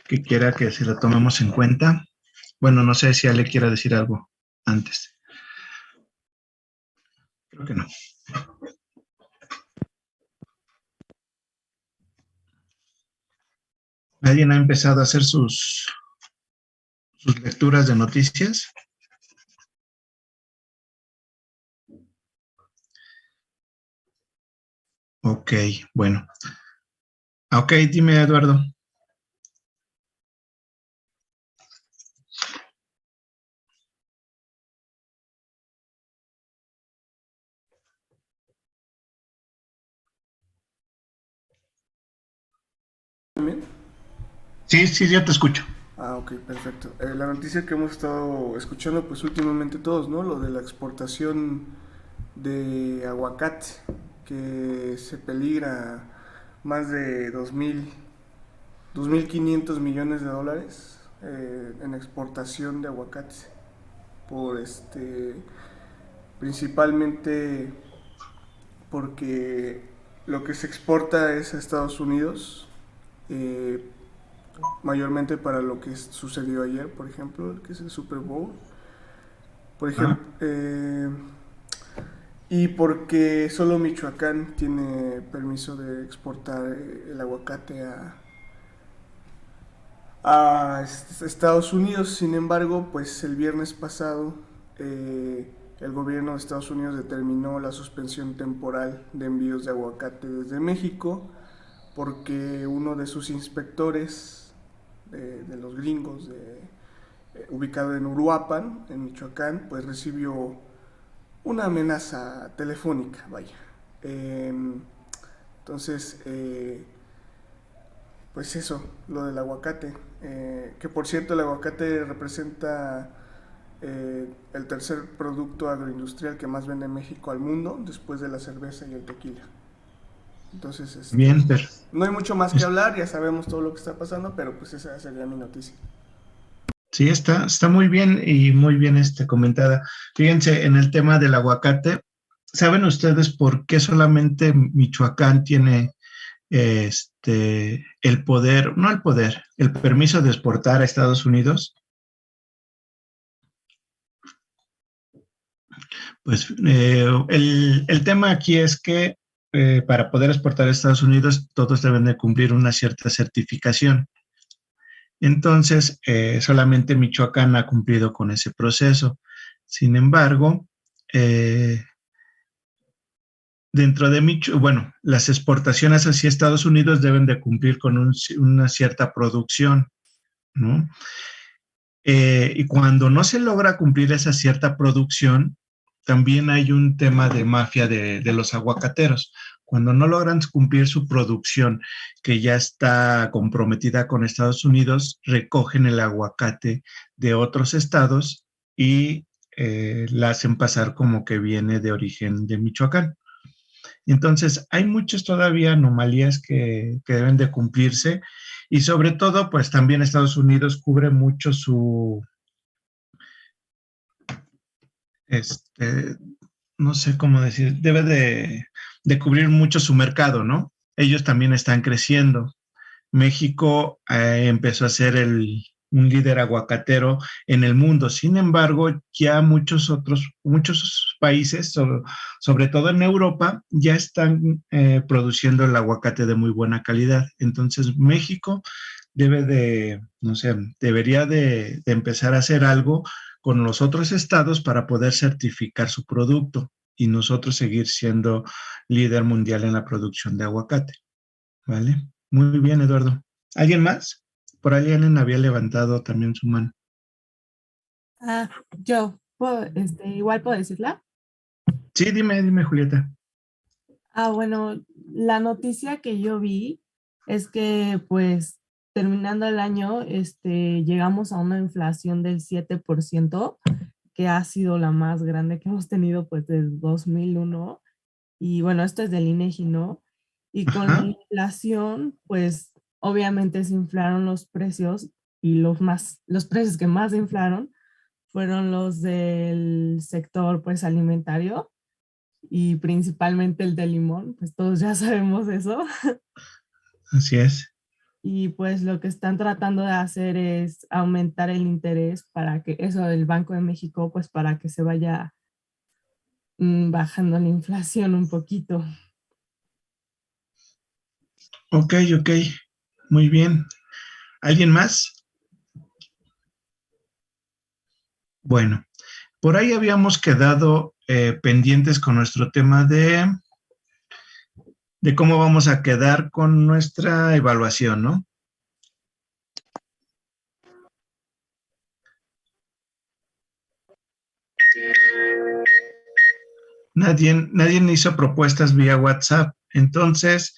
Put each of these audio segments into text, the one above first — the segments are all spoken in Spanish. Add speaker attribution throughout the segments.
Speaker 1: que quiera que se lo tomemos en cuenta. Bueno, no sé si Ale quiera decir algo antes. Creo que no. ¿Alguien ha empezado a hacer sus lecturas de noticias? Ok, bueno. Ok, dime, Eduardo.
Speaker 2: También.
Speaker 1: Sí, sí, yo te escucho.
Speaker 2: Ah, ok, perfecto. La noticia que hemos estado escuchando, pues últimamente todos, ¿no? Lo de la exportación de aguacate, que se peligra más de 2.500 millones de dólares en exportación de aguacate, por principalmente porque lo que se exporta es a Estados Unidos, eh, mayormente para lo que sucedió ayer, por ejemplo, que es el Super Bowl. Por ejemplo,
Speaker 1: Ah,
Speaker 2: y porque solo Michoacán tiene permiso de exportar el aguacate a Estados Unidos. Sin embargo, pues el viernes pasado el gobierno de Estados Unidos determinó la suspensión temporal de envíos de aguacate desde México porque uno de sus inspectores de los gringos ubicado en Uruapan, en Michoacán, pues recibió una amenaza telefónica, vaya. Eh, entonces, pues eso, lo del aguacate. Que por cierto, el aguacate representa el tercer producto agroindustrial que más vende México al mundo, después de la cerveza y el tequila. Entonces,
Speaker 1: bien, pero
Speaker 2: no hay mucho más que hablar, ya sabemos todo lo que está pasando, pero pues esa sería mi noticia.
Speaker 1: sí, está muy bien y muy bien comentada. Fíjense, en el tema del aguacate, ¿saben ustedes por qué solamente Michoacán tiene el poder, no el poder, el permiso de exportar a Estados Unidos? Pues el tema aquí es que para poder exportar a Estados Unidos todos deben de cumplir una cierta certificación. Entonces, solamente Michoacán ha cumplido con ese proceso. Sin embargo, eh, dentro de bueno, las exportaciones hacia Estados Unidos deben de cumplir con una cierta producción, ¿no? Y cuando no se logra cumplir esa cierta producción, también hay un tema de mafia de los aguacateros. Cuando no logran cumplir su producción, que ya está comprometida con Estados Unidos, recogen el aguacate de otros estados y la hacen pasar como que viene de origen de Michoacán. Entonces, hay muchas todavía anomalías que deben de cumplirse y sobre todo, pues también Estados Unidos cubre mucho este, no sé cómo decir, debe de cubrir mucho su mercado, ¿no? Ellos también están creciendo. México empezó a ser un líder aguacatero en el mundo. Sin embargo, ya muchos países, sobre todo en Europa, ya están produciendo el aguacate de muy buena calidad. Entonces, México debe de, no sé, debería de empezar a hacer algo con los otros estados para poder certificar su producto y nosotros seguir siendo líder mundial en la producción de aguacate. ¿Vale? Muy bien, Eduardo. ¿Alguien más? Por ahí alguien había levantado también su mano.
Speaker 3: Igual puedo decirla.
Speaker 1: Sí, dime, Julieta.
Speaker 3: Bueno, la noticia que yo vi es que pues terminando el año, llegamos a una inflación del 7%, que ha sido la más grande que hemos tenido pues desde 2001. Y bueno, esto es del INEGI, ¿no? Y con la
Speaker 1: Ajá.
Speaker 3: inflación, pues obviamente se inflaron los precios y los precios que más se inflaron fueron los del sector pues alimentario y principalmente el de limón, pues todos ya sabemos eso.
Speaker 1: Así es.
Speaker 3: y pues lo que están tratando de hacer es aumentar el interés para que eso del Banco de México, pues para que se vaya bajando la inflación un poquito.
Speaker 1: Ok, ok, muy bien. ¿Alguien más? Bueno, por ahí habíamos quedado pendientes con nuestro tema de cómo vamos a quedar con nuestra evaluación, ¿no? Nadie hizo propuestas vía WhatsApp. Entonces,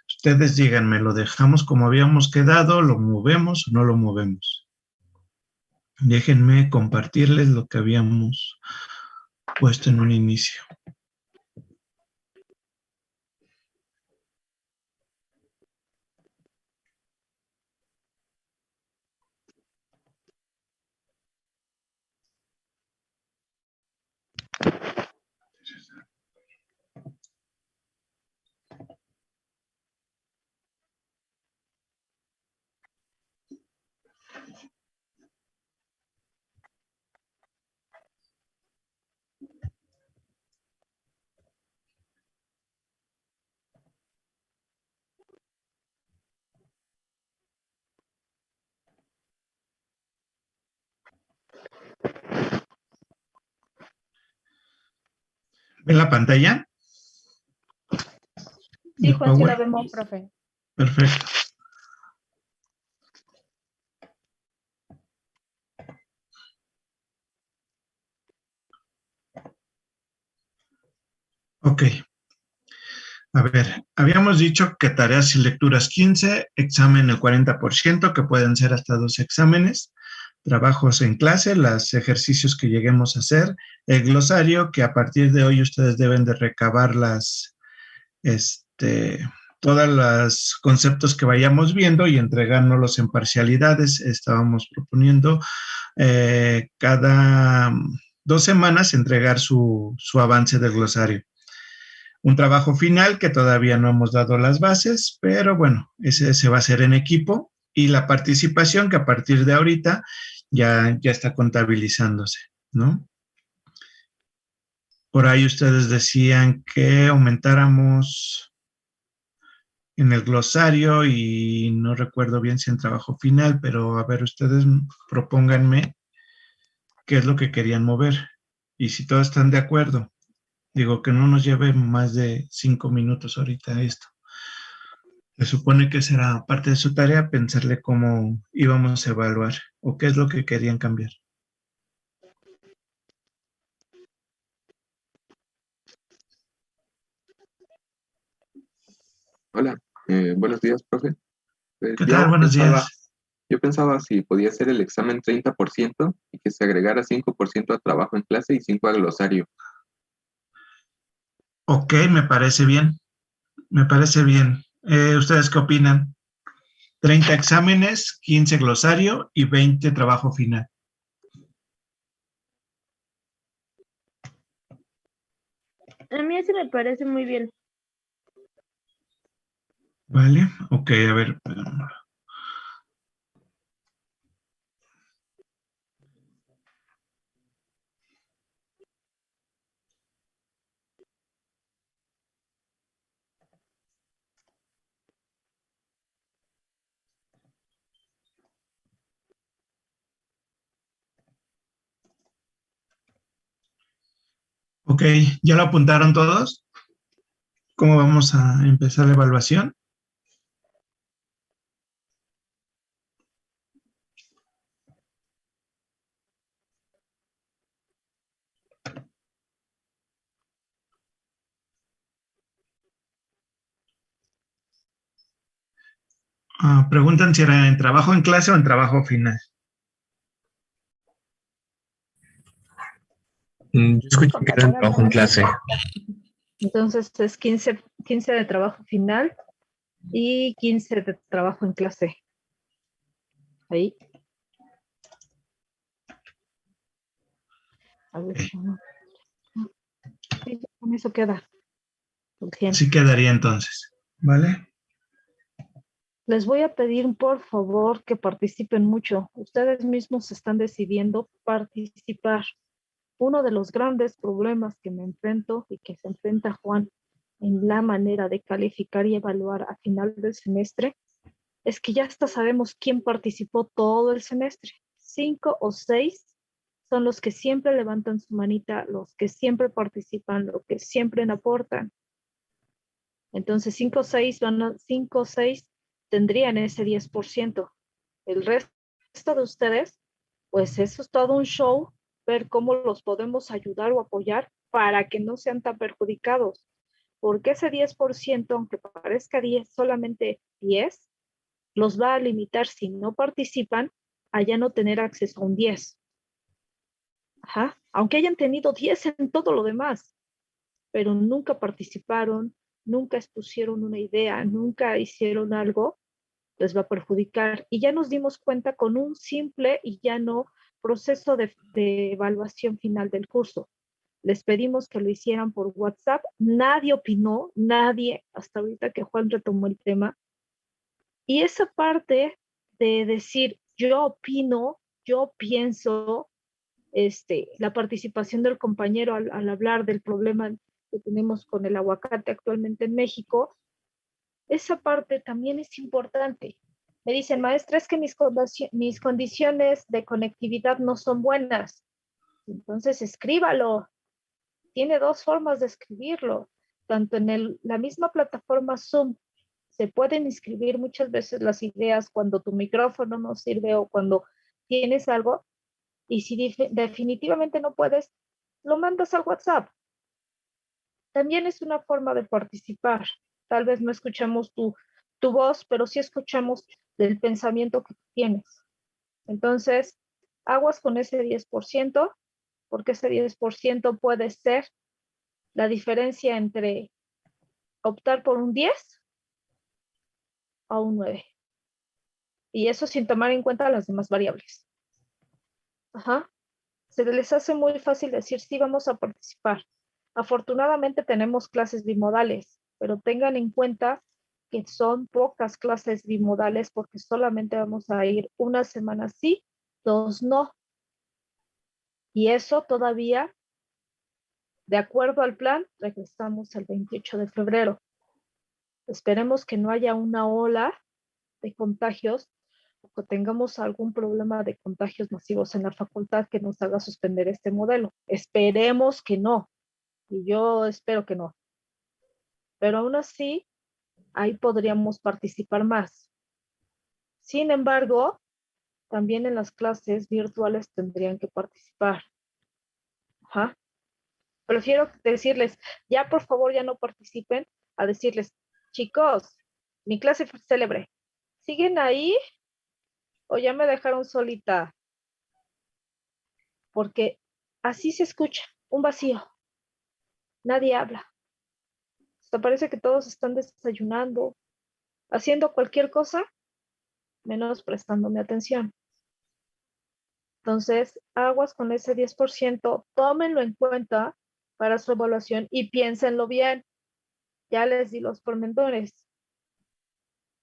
Speaker 1: ustedes díganme, ¿lo dejamos como habíamos quedado? ¿Lo movemos o no lo movemos? Déjenme compartirles lo que habíamos puesto en un inicio. ¿Ven la pantalla
Speaker 4: Sí,
Speaker 1: de
Speaker 4: Juan, sí la
Speaker 1: Power?
Speaker 4: vemos, profe.
Speaker 1: Perfecto. Ok. A ver, habíamos dicho que tareas y lecturas 15, examen el 40%, que pueden ser hasta 2 exámenes, trabajos en clase, los ejercicios que lleguemos a hacer, el glosario, que a partir de hoy ustedes deben de recabar este, todos los conceptos que vayamos viendo y entregárnoslos en parcialidades. Estábamos proponiendo cada 2 semanas entregar su avance del glosario. Un trabajo final que todavía no hemos dado las bases, pero bueno, ese se va a hacer en equipo y la participación que a partir de ahorita ya está contabilizándose, ¿no? Por ahí ustedes decían que aumentáramos en el glosario y no recuerdo bien si en trabajo final, pero a ver, ustedes propónganme qué es lo que querían mover y si todos están de acuerdo. Digo, que no nos lleve más de 5 minutos ahorita esto. Se supone que será parte de su tarea pensarle cómo íbamos a evaluar o qué es lo que querían cambiar.
Speaker 5: Hola, buenos días, profe.
Speaker 1: ¿Qué tal? Buenos días.
Speaker 5: Yo pensaba si podía hacer el examen 30% y que se agregara 5% a trabajo en clase y 5 a glosario.
Speaker 1: Ok, me parece bien. Me parece bien. ¿Ustedes qué opinan? 30 exámenes, 15 glosario y 20 trabajo final.
Speaker 4: A mí ese me parece muy bien.
Speaker 1: ¿Vale? Ok, a ver. Ok, ¿ya lo apuntaron todos? ¿Cómo vamos a empezar la evaluación? Preguntan si era en trabajo en clase o en trabajo final.
Speaker 6: Yo escucho que era un trabajo en clase.
Speaker 4: Entonces es 15 de trabajo final y 15 de trabajo en clase. Ahí. A ver, sí, con eso queda. Bien.
Speaker 1: Así quedaría entonces, ¿vale?
Speaker 4: Les voy a pedir por favor que participen mucho. Ustedes mismos están decidiendo participar. Uno de los grandes problemas que me enfrento y que se enfrenta Juan en la manera de calificar y evaluar a final del semestre es que ya hasta sabemos quién participó todo el semestre. 5 o 6 son los que siempre levantan su manita, los que siempre participan, los que siempre aportan. Entonces 5 o 6 tendrían ese 10%. El resto de ustedes, pues eso es todo un show, ver cómo los podemos ayudar o apoyar para que no sean tan perjudicados. Porque ese 10%, aunque parezca 10, solamente 10, los va a limitar si no participan a ya no tener acceso a un 10. Ajá. Aunque hayan tenido 10 en todo lo demás, pero nunca participaron, nunca expusieron una idea, nunca hicieron algo, les va a perjudicar. Y ya nos dimos cuenta con un simple y ya no proceso de evaluación final del curso. Les pedimos que lo hicieran por WhatsApp. Nadie opinó, nadie, hasta ahorita que Juan retomó el tema. Y esa parte de decir, yo opino, yo pienso, la participación del compañero al hablar del problema que tenemos con el aguacate actualmente en México, esa parte también es importante. Me dicen, maestra, es que mis condiciones de conectividad no son buenas. Entonces escríbalo. Tiene dos formas de escribirlo. Tanto en la misma plataforma Zoom se pueden inscribir muchas veces las ideas cuando tu micrófono no sirve o cuando tienes algo. Y si definitivamente no puedes, lo mandas al WhatsApp. También es una forma de participar. Tal vez no escuchamos tu voz, pero sí escuchamos del pensamiento que tienes. Entonces, aguas con ese 10%, porque ese 10% puede ser la diferencia entre optar por un 10 o un 9. Y eso sin tomar en cuenta las demás variables. Ajá. Se les hace muy fácil decir, sí, vamos a participar. Afortunadamente tenemos clases bimodales, pero tengan en cuenta que son pocas clases bimodales porque solamente vamos a ir una semana sí, 2 no. Y eso todavía, de acuerdo al plan, regresamos el 28 de febrero. Esperemos que no haya una ola de contagios o que tengamos algún problema de contagios masivos en la facultad que nos haga suspender este modelo. Esperemos que no. Y yo espero que no. Pero aún así, ahí podríamos participar más. Sin embargo, también en las clases virtuales tendrían que participar. Ajá. Prefiero decirles, ya por favor ya no participen, a decirles, chicos, mi clase fue célebre. ¿Siguen ahí o ya me dejaron solita? Porque así se escucha, un vacío. Nadie habla. Hasta parece que todos están desayunando, haciendo cualquier cosa, menos prestándome atención. Entonces, aguas con ese 10%, tómenlo en cuenta para su evaluación y piénsenlo bien. Ya les di los pormenores.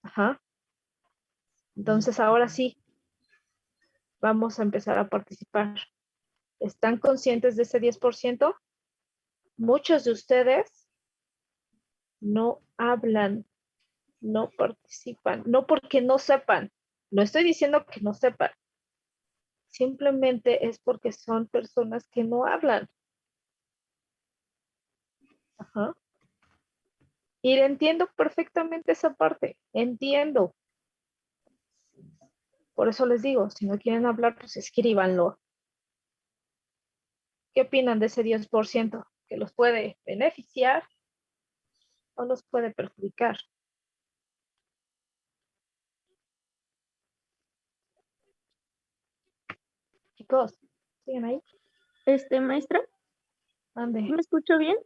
Speaker 4: Ajá. Entonces, ahora sí, vamos a empezar a participar. ¿Están conscientes de ese 10%? Muchos de ustedes no hablan, no participan, no porque no sepan. No estoy diciendo que no sepan. Simplemente es porque son personas que no hablan. Ajá. Y entiendo perfectamente esa parte. Entiendo. Por eso les digo, si no quieren hablar, pues escríbanlo. ¿Qué opinan de ese 10%? ¿Que los puede beneficiar o los puede perjudicar? Chicos, ¿siguen ahí?
Speaker 7: Maestra,
Speaker 4: Ande.
Speaker 7: ¿me escucho bien?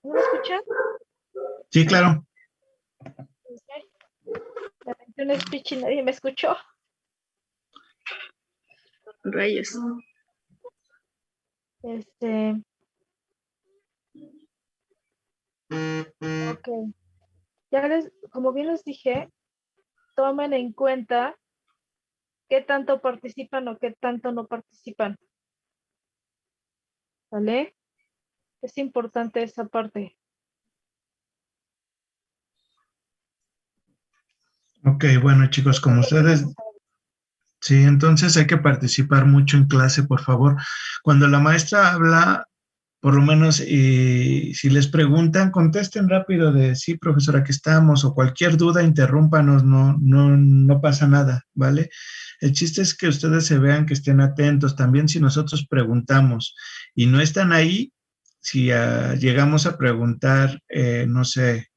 Speaker 4: ¿No me escuchan?
Speaker 1: Sí, claro.
Speaker 4: Me aventé un speech y nadie me escuchó.
Speaker 7: Rayos.
Speaker 4: Ok. como bien les dije, tomen en cuenta qué tanto participan o qué tanto no participan. ¿Vale? Es importante esa parte.
Speaker 1: Ok, bueno chicos, como ustedes, sí, entonces hay que participar mucho en clase, por favor. Cuando la maestra habla, por lo menos, si les preguntan, contesten rápido de sí, profesora, aquí estamos, o cualquier duda, interrúmpanos, no pasa nada, ¿vale? El chiste es que ustedes se vean, que estén atentos. También si nosotros preguntamos y no están ahí, si llegamos a preguntar, no sé,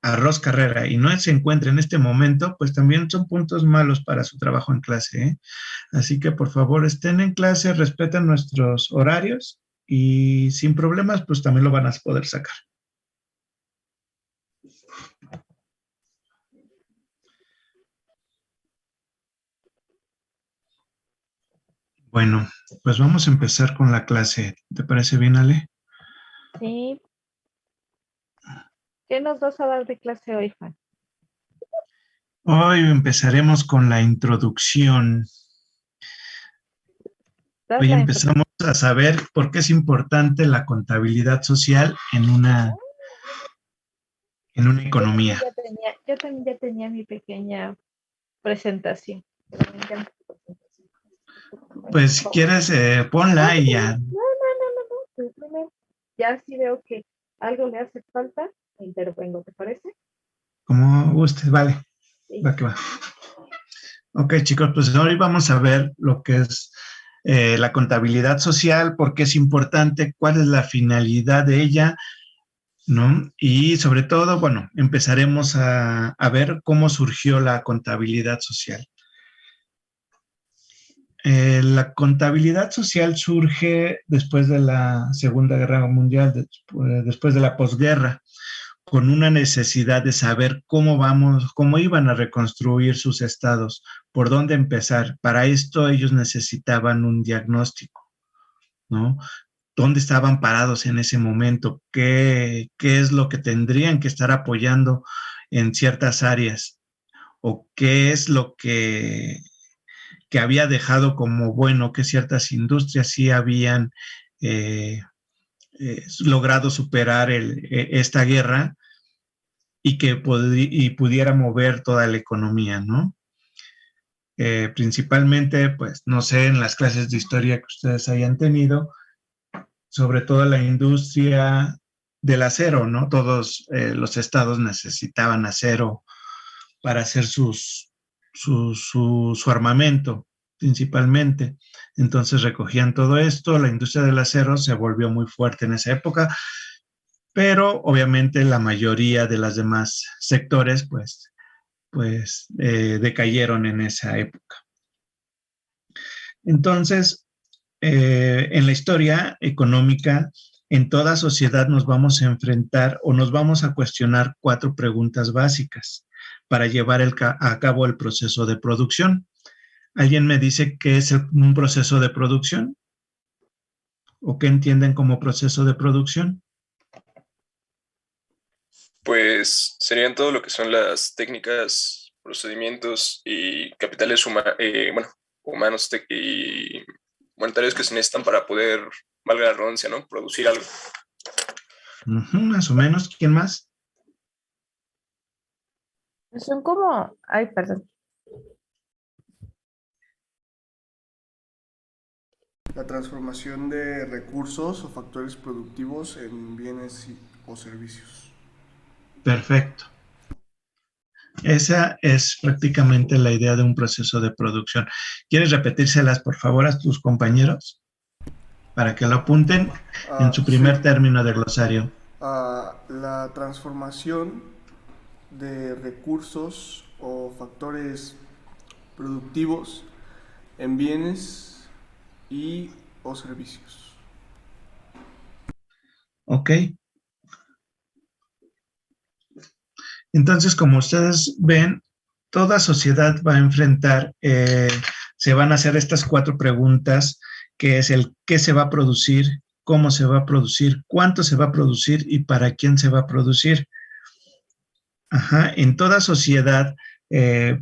Speaker 1: Arroz Carrera y no se encuentra en este momento, pues también son puntos malos para su trabajo en clase, ¿eh? Así que por favor estén en clase, respeten nuestros horarios y sin problemas, pues también lo van a poder sacar. Bueno, pues vamos a empezar con la clase. ¿Te parece bien, Ale?
Speaker 4: Sí. ¿Qué nos vas a dar de clase hoy, Juan?
Speaker 1: Hoy empezaremos con la introducción. Hoy empezamos a saber por qué es importante la contabilidad social en una economía.
Speaker 4: Yo también ya tenía mi pequeña presentación.
Speaker 1: Pues si quieres, ponla y ya.
Speaker 4: No. Ya si veo que algo le hace falta, intervengo, ¿te parece?
Speaker 1: Como guste, vale.
Speaker 4: Sí.
Speaker 1: Va que va. Ok, chicos, pues hoy vamos a ver lo que es la contabilidad social, por qué es importante, cuál es la finalidad de ella, ¿no? Y sobre todo, bueno, empezaremos a ver cómo surgió la contabilidad social. La contabilidad social surge después de la Segunda Guerra Mundial, después de la posguerra, con una necesidad de saber cómo iban a reconstruir sus estados, por dónde empezar. Para esto ellos necesitaban un diagnóstico, ¿no? ¿Dónde estaban parados en ese momento? ¿Qué es lo que tendrían que estar apoyando en ciertas áreas? ¿O qué es lo que había dejado como bueno, que ciertas industrias sí habían logrado superar esta guerra y que pudiera mover toda la economía, ¿no? Principalmente, pues, no sé, en las clases de historia que ustedes hayan tenido, sobre todo la industria del acero, ¿no? Todos los estados necesitaban acero para hacer su armamento, principalmente. Entonces recogían todo esto, la industria del acero se volvió muy fuerte en esa época, pero obviamente la mayoría de los demás sectores, pues decayeron en esa época. Entonces, en la historia económica, en toda sociedad nos vamos a enfrentar o nos vamos a cuestionar 4 preguntas básicas para llevar a cabo el proceso de producción. ¿Alguien me dice qué es un proceso de producción? ¿O qué entienden como proceso de producción?
Speaker 8: Pues serían todo lo que son las técnicas, procedimientos y capitales humanos y monetarios que se necesitan para poder, valga la redundancia, ¿no? Producir algo.
Speaker 1: Más o menos. ¿Quién más?
Speaker 4: Son como, perdón.
Speaker 2: La transformación de recursos o factores productivos en bienes o servicios.
Speaker 1: Perfecto. Esa es prácticamente la idea de un proceso de producción. ¿Quieres repetírselas, por favor, a tus compañeros? Para que lo apunten en su primer término de glosario.
Speaker 2: La transformación de recursos o factores productivos en bienes y o servicios.
Speaker 1: Ok. Entonces, como ustedes ven, toda sociedad va a enfrentar, se van a hacer estas 4 preguntas, que es el qué se va a producir, cómo se va a producir, cuánto se va a producir y para quién se va a producir. Ajá, en toda sociedad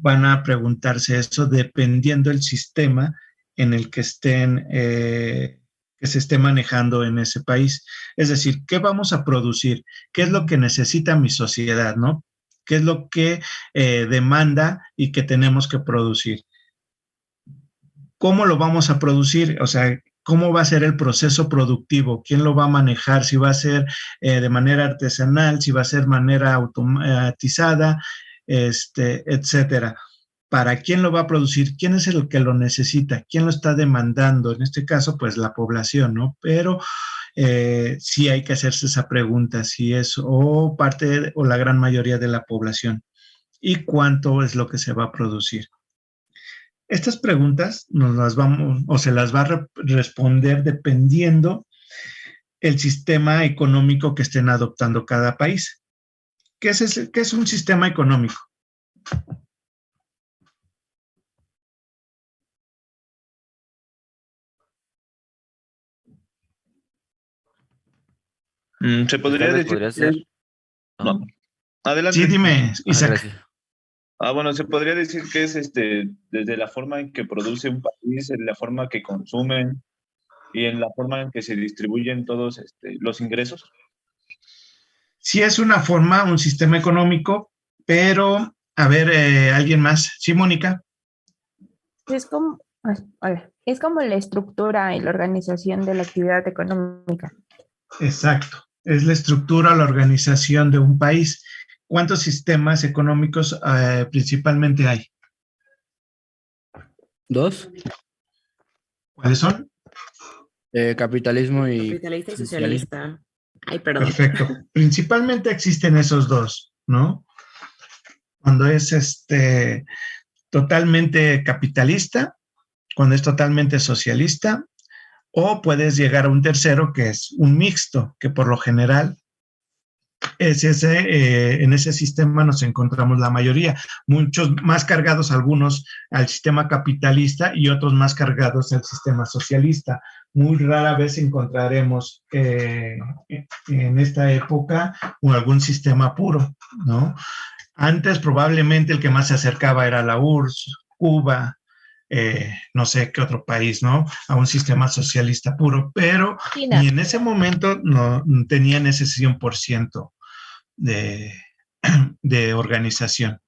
Speaker 1: van a preguntarse eso dependiendo del sistema en el que estén, que se esté manejando en ese país. Es decir, ¿qué vamos a producir? ¿Qué es lo que necesita mi sociedad, no? ¿Qué es lo que demanda y que tenemos que producir? ¿Cómo lo vamos a producir? O sea, ¿cómo va a ser el proceso productivo? ¿Quién lo va a manejar? Si va a ser de manera artesanal, si va a ser de manera automatizada, etcétera. ¿Para quién lo va a producir? ¿Quién es el que lo necesita? ¿Quién lo está demandando? En este caso, pues la población, ¿no? Pero sí hay que hacerse esa pregunta, si es o parte o la gran mayoría de la población. ¿Y cuánto es lo que se va a producir? Estas preguntas nos las vamos o se las va a responder dependiendo el sistema económico que estén adoptando cada país. ¿Qué es un sistema económico?
Speaker 9: Se podría decir
Speaker 10: podría ser.
Speaker 9: No. Adelante.
Speaker 1: Sí, dime, Isaac.
Speaker 10: Gracias.
Speaker 9: Bueno, se podría decir que es desde la forma en que produce un país, en la forma que consumen y en la forma en que se distribuyen todos los ingresos.
Speaker 1: Sí es una forma, un sistema económico, pero, a ver, ¿alguien más? Sí, Mónica.
Speaker 11: Es como, hola. Es como la estructura y la organización de la actividad económica.
Speaker 1: Exacto. Es la estructura, la organización de un país. ¿Cuántos sistemas económicos principalmente hay?
Speaker 6: 2.
Speaker 1: ¿Cuáles son?
Speaker 6: Capitalismo y
Speaker 12: Capitalista y socialista. Ay, perdón.
Speaker 1: Perfecto. Principalmente existen esos dos, ¿no? Cuando es totalmente capitalista, cuando es totalmente socialista, o puedes llegar a un tercero que es un mixto, que por lo general es en ese sistema nos encontramos la mayoría, muchos más cargados algunos al sistema capitalista y otros más cargados al sistema socialista. Muy rara vez encontraremos en esta época algún sistema puro, ¿no? Antes probablemente el que más se acercaba era la URSS, Cuba, no sé qué otro país, ¿no? A un sistema socialista puro, pero
Speaker 11: China.
Speaker 1: ni en ese momento no tenían ese 100% de organización.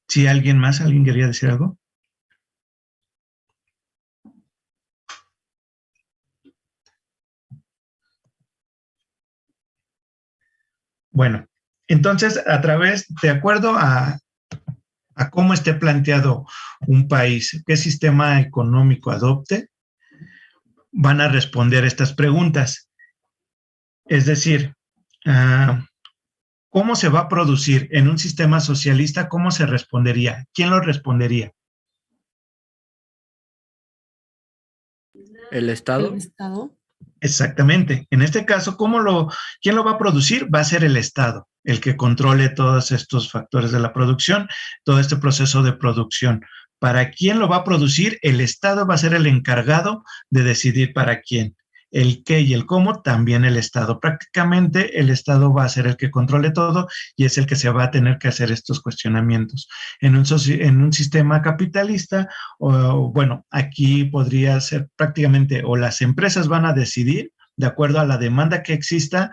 Speaker 1: ¿Sí, alguien quería decir algo? Bueno, entonces, de acuerdo a cómo esté planteado un país, qué sistema económico adopte, van a responder estas preguntas. Es decir, ¿cómo se va a producir en un sistema socialista? ¿Cómo se respondería? ¿Quién lo respondería?
Speaker 6: ¿El Estado?
Speaker 3: ¿El Estado?
Speaker 1: Exactamente. En este caso, ¿quién lo va a producir? Va a ser el Estado, el que controle todos estos factores de la producción, todo este proceso de producción. ¿Para quién lo va a producir? El Estado va a ser el encargado de decidir para quién. El qué y el cómo, también el Estado. Prácticamente el Estado va a ser el que controle todo y es el que se va a tener que hacer estos cuestionamientos. En un sistema capitalista, bueno, aquí podría ser prácticamente o las empresas van a decidir de acuerdo a la demanda que exista,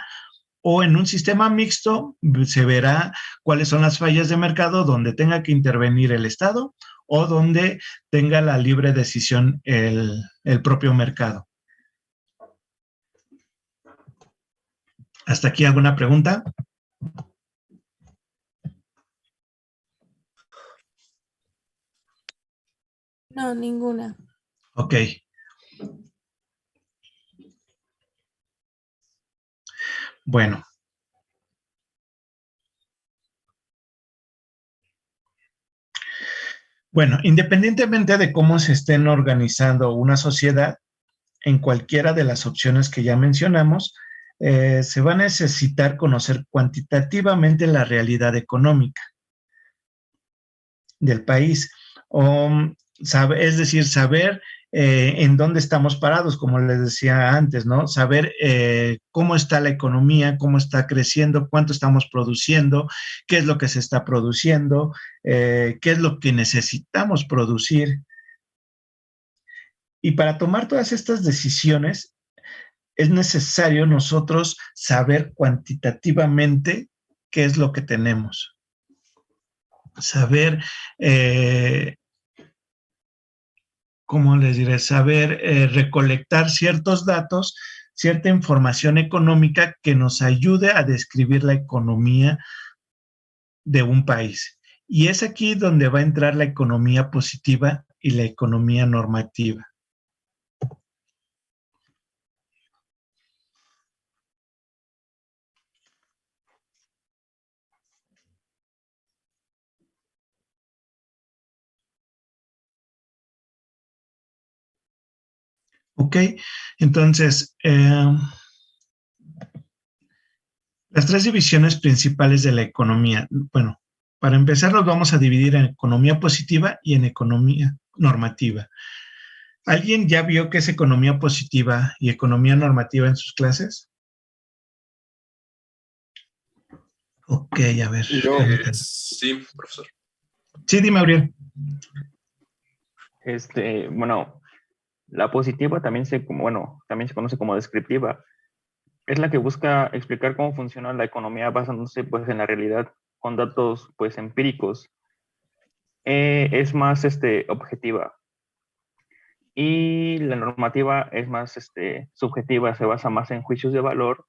Speaker 1: o en un sistema mixto se verá cuáles son las fallas de mercado donde tenga que intervenir el Estado o donde tenga la libre decisión el propio mercado. ¿Hasta aquí alguna pregunta?
Speaker 3: No, ninguna.
Speaker 1: Ok. Bueno. Bueno, independientemente de cómo se estén organizando una sociedad, en cualquiera de las opciones que ya mencionamos, se va a necesitar conocer cuantitativamente la realidad económica del país, es decir, saber en dónde estamos parados, como les decía antes, ¿no? Saber cómo está la economía, cómo está creciendo, cuánto estamos produciendo, qué es lo que se está produciendo, qué es lo que necesitamos producir. Y para tomar todas estas decisiones, es necesario nosotros saber cuantitativamente qué es lo que tenemos. Saber, ¿cómo les diré? Saber recolectar ciertos datos, cierta información económica que nos ayude a describir la economía de un país. Y es aquí donde va a entrar la economía positiva y la economía normativa. Ok, entonces, las tres divisiones principales de la economía. Bueno, para empezar, los vamos a dividir en economía positiva y en economía normativa. ¿Alguien ya vio qué es economía positiva y economía normativa en sus clases? Ok, a ver.
Speaker 8: Sí, profesor.
Speaker 1: Sí, dime, Auriel.
Speaker 10: Bueno, la positiva también también se conoce como descriptiva. Es la que busca explicar cómo funciona la economía basándose pues en la realidad con datos pues empíricos. Es más objetiva. Y la normativa es más subjetiva, se basa más en juicios de valor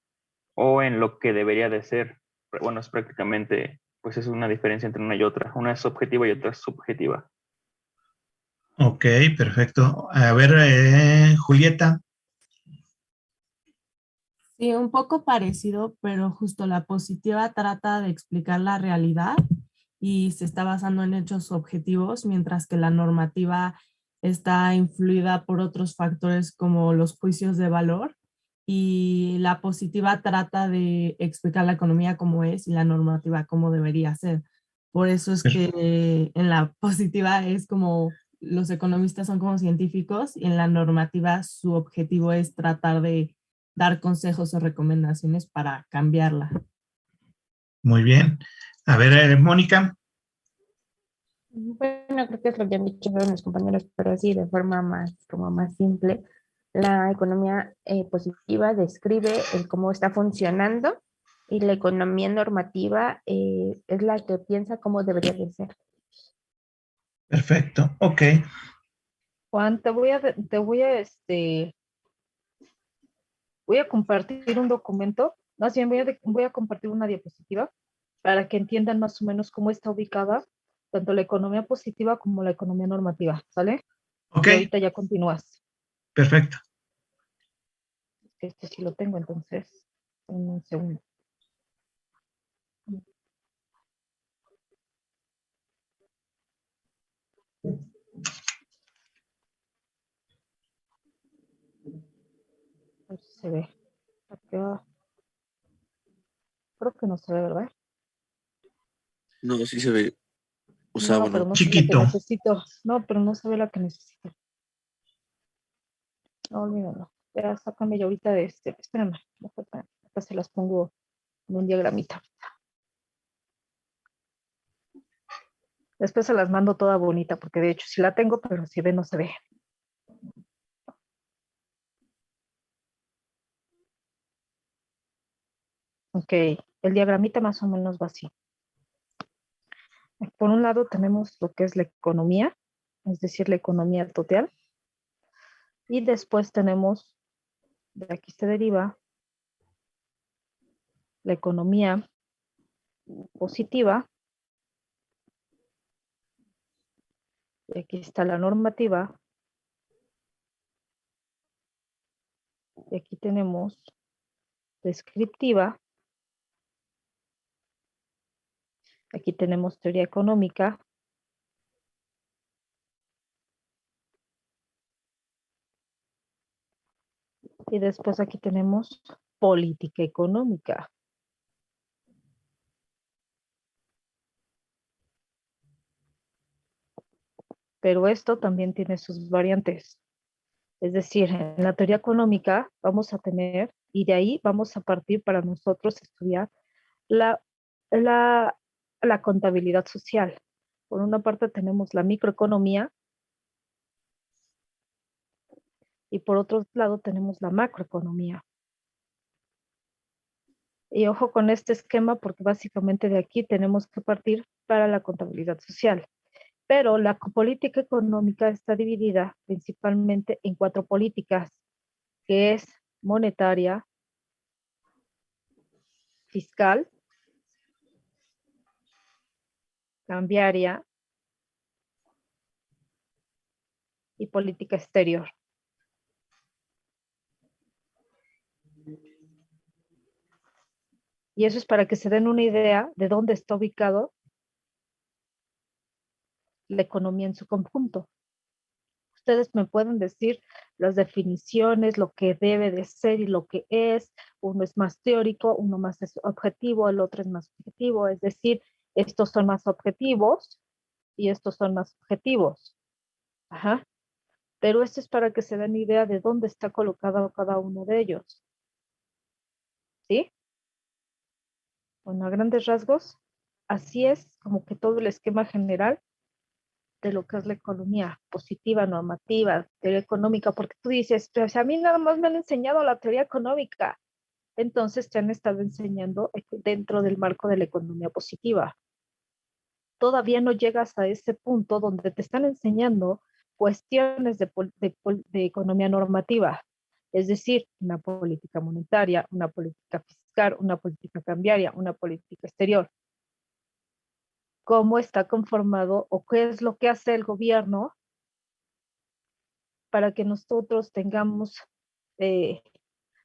Speaker 10: o en lo que debería de ser. Pero bueno, es prácticamente, pues es una diferencia entre una y otra. Una es objetiva y otra es subjetiva.
Speaker 1: Ok, perfecto. A ver, Julieta.
Speaker 3: Sí, un poco parecido, pero justo la positiva trata de explicar la realidad y se está basando en hechos objetivos, mientras que la normativa está influida por otros factores como los juicios de valor, y la positiva trata de explicar la economía como es y la normativa como debería ser. Por eso es que en la positiva es como los economistas son como científicos y en la normativa su objetivo es tratar de dar consejos o recomendaciones para cambiarla.
Speaker 1: Muy bien. A ver, Mónica.
Speaker 11: Bueno, creo que es lo que han dicho mis compañeros, pero así de forma más simple. La economía positiva describe el cómo está funcionando y la economía normativa es la que piensa cómo debería de ser.
Speaker 1: Perfecto, ok.
Speaker 4: Juan, voy a compartir un documento, más bien voy a compartir una diapositiva para que entiendan más o menos cómo está ubicada tanto la economía positiva como la economía normativa, ¿sale?
Speaker 1: Ok.
Speaker 4: Y ahorita ya continúas.
Speaker 1: Perfecto.
Speaker 4: Este sí lo tengo, entonces, un segundo. A ver si se ve. Acá. Creo que no se ve, ¿verdad?
Speaker 6: No, sí se ve. O sea,
Speaker 4: No,
Speaker 6: bueno,
Speaker 4: pero no se ve la que
Speaker 1: chiquito.
Speaker 4: necesito. No, pero no se ve la que necesito. No, olvídalo. Ya, sácame ya ahorita de este. Espérame. Acá se las pongo en un diagramita. Después se las mando toda bonita, porque de hecho sí la tengo, pero si ve, no se ve. Ok, el diagramita más o menos va así. Por un lado tenemos lo que es la economía, es decir, la economía total. Y después tenemos, de aquí se deriva, la economía positiva. Y aquí está la normativa. Y aquí tenemos descriptiva. Aquí tenemos teoría económica. Y después aquí tenemos política económica. Pero esto también tiene sus variantes. Es decir, en la teoría económica vamos a tener, y de ahí vamos a partir para nosotros estudiar la, la, la contabilidad social. Por una parte tenemos la microeconomía y por otro lado tenemos la macroeconomía. Y ojo con este esquema porque básicamente de aquí tenemos que partir para la contabilidad social. Pero la política económica está dividida principalmente en 4 políticas, que es monetaria, fiscal, cambiaria y política exterior. Y eso es para que se den una idea de dónde está ubicado la economía en su conjunto. Ustedes me pueden decir las definiciones, lo que debe de ser y lo que es. Uno es más teórico, uno más es objetivo, el otro es más objetivo. Es decir, estos son más objetivos y estos son más objetivos. Ajá. Pero esto es para que se den idea de dónde está colocado cada uno de ellos. ¿Sí? Bueno, a grandes rasgos, así es como que todo el esquema general de lo que es la economía positiva, normativa, teoría económica, porque tú dices, pero si a mí nada más me han enseñado la teoría económica, entonces te han estado enseñando dentro del marco de la economía positiva. Todavía no llegas a ese punto donde te están enseñando cuestiones de economía normativa, es decir, una política monetaria, una política fiscal, una política cambiaria, una política exterior. Cómo está conformado o qué es lo que hace el gobierno para que nosotros tengamos,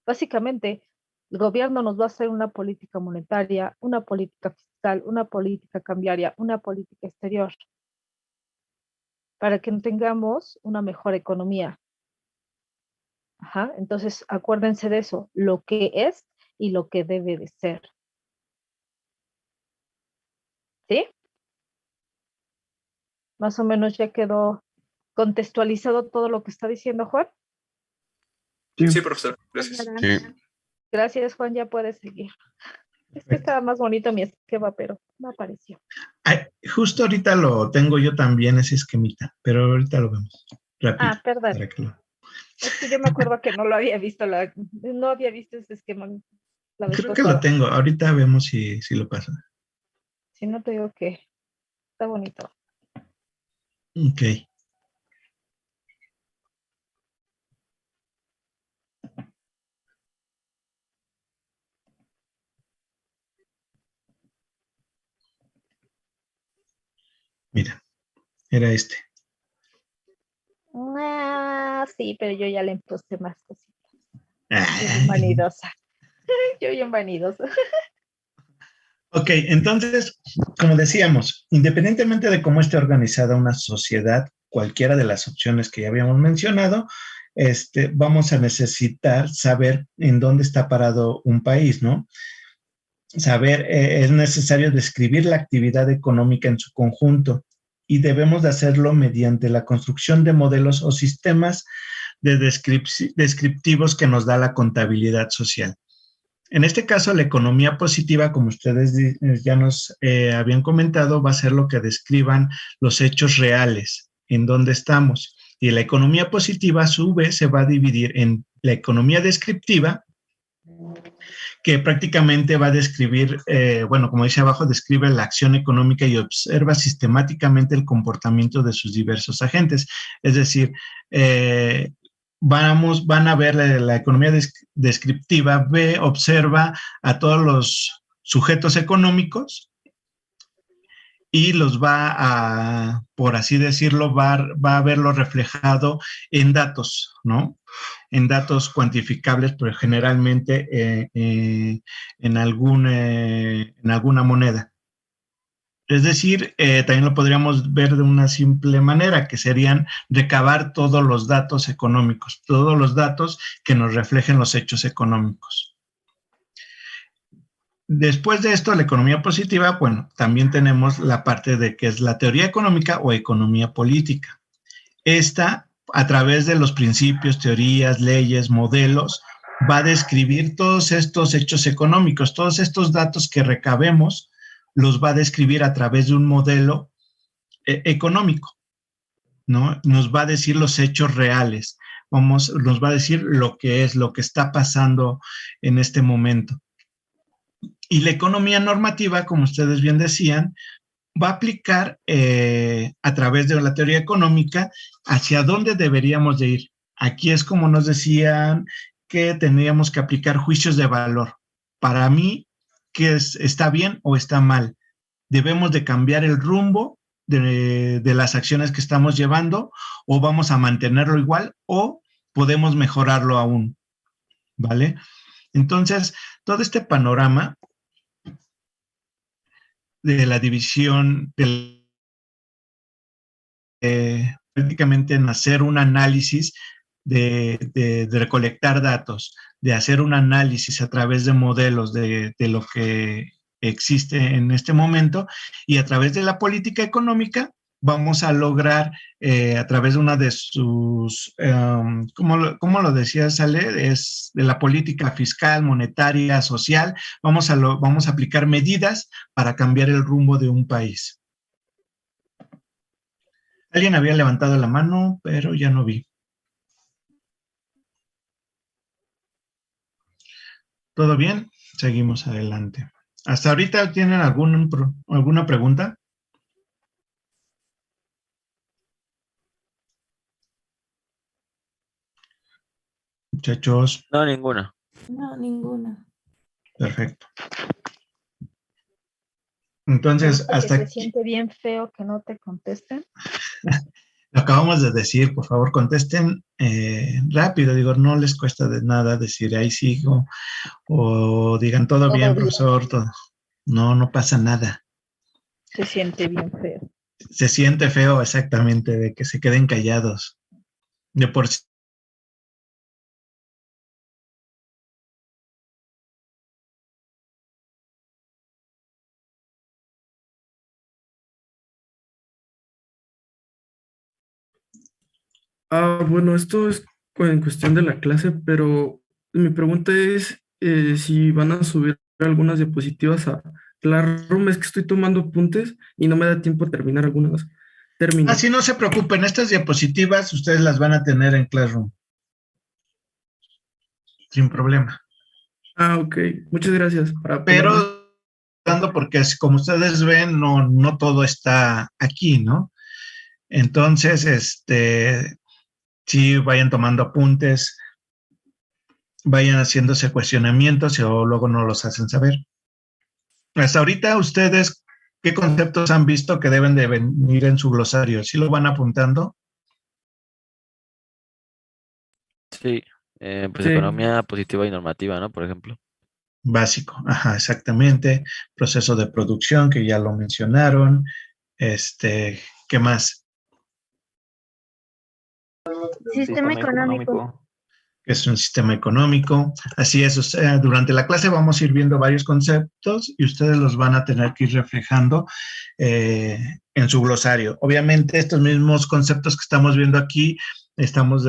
Speaker 4: básicamente, el gobierno nos va a hacer una política monetaria, una política fiscal, una política cambiaria, una política exterior, para que tengamos una mejor economía. Ajá, entonces, acuérdense de eso, lo que es y lo que debe de ser. ¿Sí? Más o menos ya quedó contextualizado todo lo que está diciendo Juan.
Speaker 8: Sí, profesor, gracias.
Speaker 5: Sí.
Speaker 4: Gracias, Juan, ya puedes seguir. Es que estaba más bonito mi esquema, pero no apareció.
Speaker 1: Ay, justo ahorita lo tengo yo también, ese esquemita, pero ahorita lo vemos rápido.
Speaker 4: Ah, perdón.
Speaker 1: Para que lo...
Speaker 4: Es que yo me acuerdo que no lo había visto, no había visto ese esquema la vez
Speaker 1: Creo que
Speaker 4: pasada.
Speaker 1: lo tengo, ahorita vemos si lo pasa.
Speaker 4: Si no te digo que está bonito.
Speaker 1: Ok. Mira, era este.
Speaker 4: Ah, sí, pero yo ya le puse más cositas. Yo bien
Speaker 1: Ay.
Speaker 4: vanidosa. Yo bien vanidosa.
Speaker 1: Ok, entonces, como decíamos, independientemente de cómo esté organizada una sociedad, cualquiera de las opciones que ya habíamos mencionado, vamos a necesitar saber en dónde está parado un país, ¿no? Saber, es necesario describir la actividad económica en su conjunto y debemos de hacerlo mediante la construcción de modelos o sistemas de descriptivos que nos da la contabilidad social. En este caso, la economía positiva, como ustedes ya nos habían comentado, va a ser lo que describan los hechos reales, en dónde estamos. Y la economía positiva, a su vez, se va a dividir en la economía descriptiva, que prácticamente va a describir, bueno, como dice abajo, describe la acción económica y observa sistemáticamente el comportamiento de sus diversos agentes. Es decir, van a ver la economía descriptiva, observa a todos los sujetos económicos y los va a, por así decirlo, va a verlo reflejado en datos, ¿no? En datos cuantificables, pero generalmente en alguna moneda. Es decir, también lo podríamos ver de una simple manera, que serían recabar todos los datos económicos, todos los datos que nos reflejen los hechos económicos. Después de esto, la economía positiva, bueno, también tenemos la parte de que es la teoría económica o economía política. Esta a través de los principios, teorías, leyes, modelos, va a describir todos estos hechos económicos, todos estos datos que recabemos, los va a describir a través de un modelo económico, ¿no? Nos va a decir los hechos reales, nos va a decir lo que es, lo que está pasando en este momento. Y la economía normativa, como ustedes bien decían, va a aplicar a través de la teoría económica hacia dónde deberíamos de ir. Aquí es como nos decían que tendríamos que aplicar juicios de valor. Para mí, ¿qué está bien o está mal? Debemos de cambiar el rumbo de las acciones que estamos llevando, o vamos a mantenerlo igual, o podemos mejorarlo aún, ¿vale? Entonces, todo este panorama de la división prácticamente en hacer un análisis de recolectar datos, de hacer un análisis a través de modelos de lo que existe en este momento, y a través de la política económica vamos a lograr, a través de una de sus, ¿cómo lo decía Sale? Es de la política fiscal, monetaria, social, vamos a aplicar medidas para cambiar el rumbo de un país. Alguien había levantado la mano, pero ya no vi. ¿Todo bien? Seguimos adelante. ¿Hasta ahorita tienen alguna pregunta? Muchachos.
Speaker 6: No, ninguna.
Speaker 3: No, ninguna.
Speaker 1: Perfecto. Entonces, hasta
Speaker 4: se
Speaker 1: aquí.
Speaker 4: siente bien feo que no te contesten.
Speaker 1: Lo acabamos de decir, por favor, contesten rápido. Digo, no les cuesta de nada decir ahí sigo, o digan todo bien, profesor. Todo. No pasa nada.
Speaker 4: Se siente bien feo.
Speaker 1: Se siente feo, exactamente, de que se queden callados. De por sí.
Speaker 13: Bueno, esto es en cuestión de la clase, pero mi pregunta es si van a subir algunas diapositivas a Classroom. Es que estoy tomando apuntes y no me da tiempo a terminar algunos términos.
Speaker 1: Sí, no se preocupen, estas diapositivas ustedes las van a tener en Classroom. Sin problema.
Speaker 13: Ok, muchas gracias.
Speaker 1: Pero, porque como ustedes ven, no todo está aquí, ¿no? Entonces, sí, vayan tomando apuntes, vayan haciéndose cuestionamientos o luego no los hacen saber. Hasta ahorita, ustedes, ¿qué conceptos han visto que deben de venir en su glosario? ¿Sí lo van apuntando?
Speaker 6: Sí, pues
Speaker 13: Sí.
Speaker 6: economía positiva y normativa, ¿no? Por ejemplo.
Speaker 1: Básico, ajá, exactamente. Proceso de producción, que ya lo mencionaron. ¿Qué más?
Speaker 7: Sistema económico.
Speaker 1: Es un sistema económico. Así es, o sea, durante la clase vamos a ir viendo varios conceptos y ustedes los van a tener que ir reflejando en su glosario. Obviamente, estos mismos conceptos que estamos viendo aquí, estamos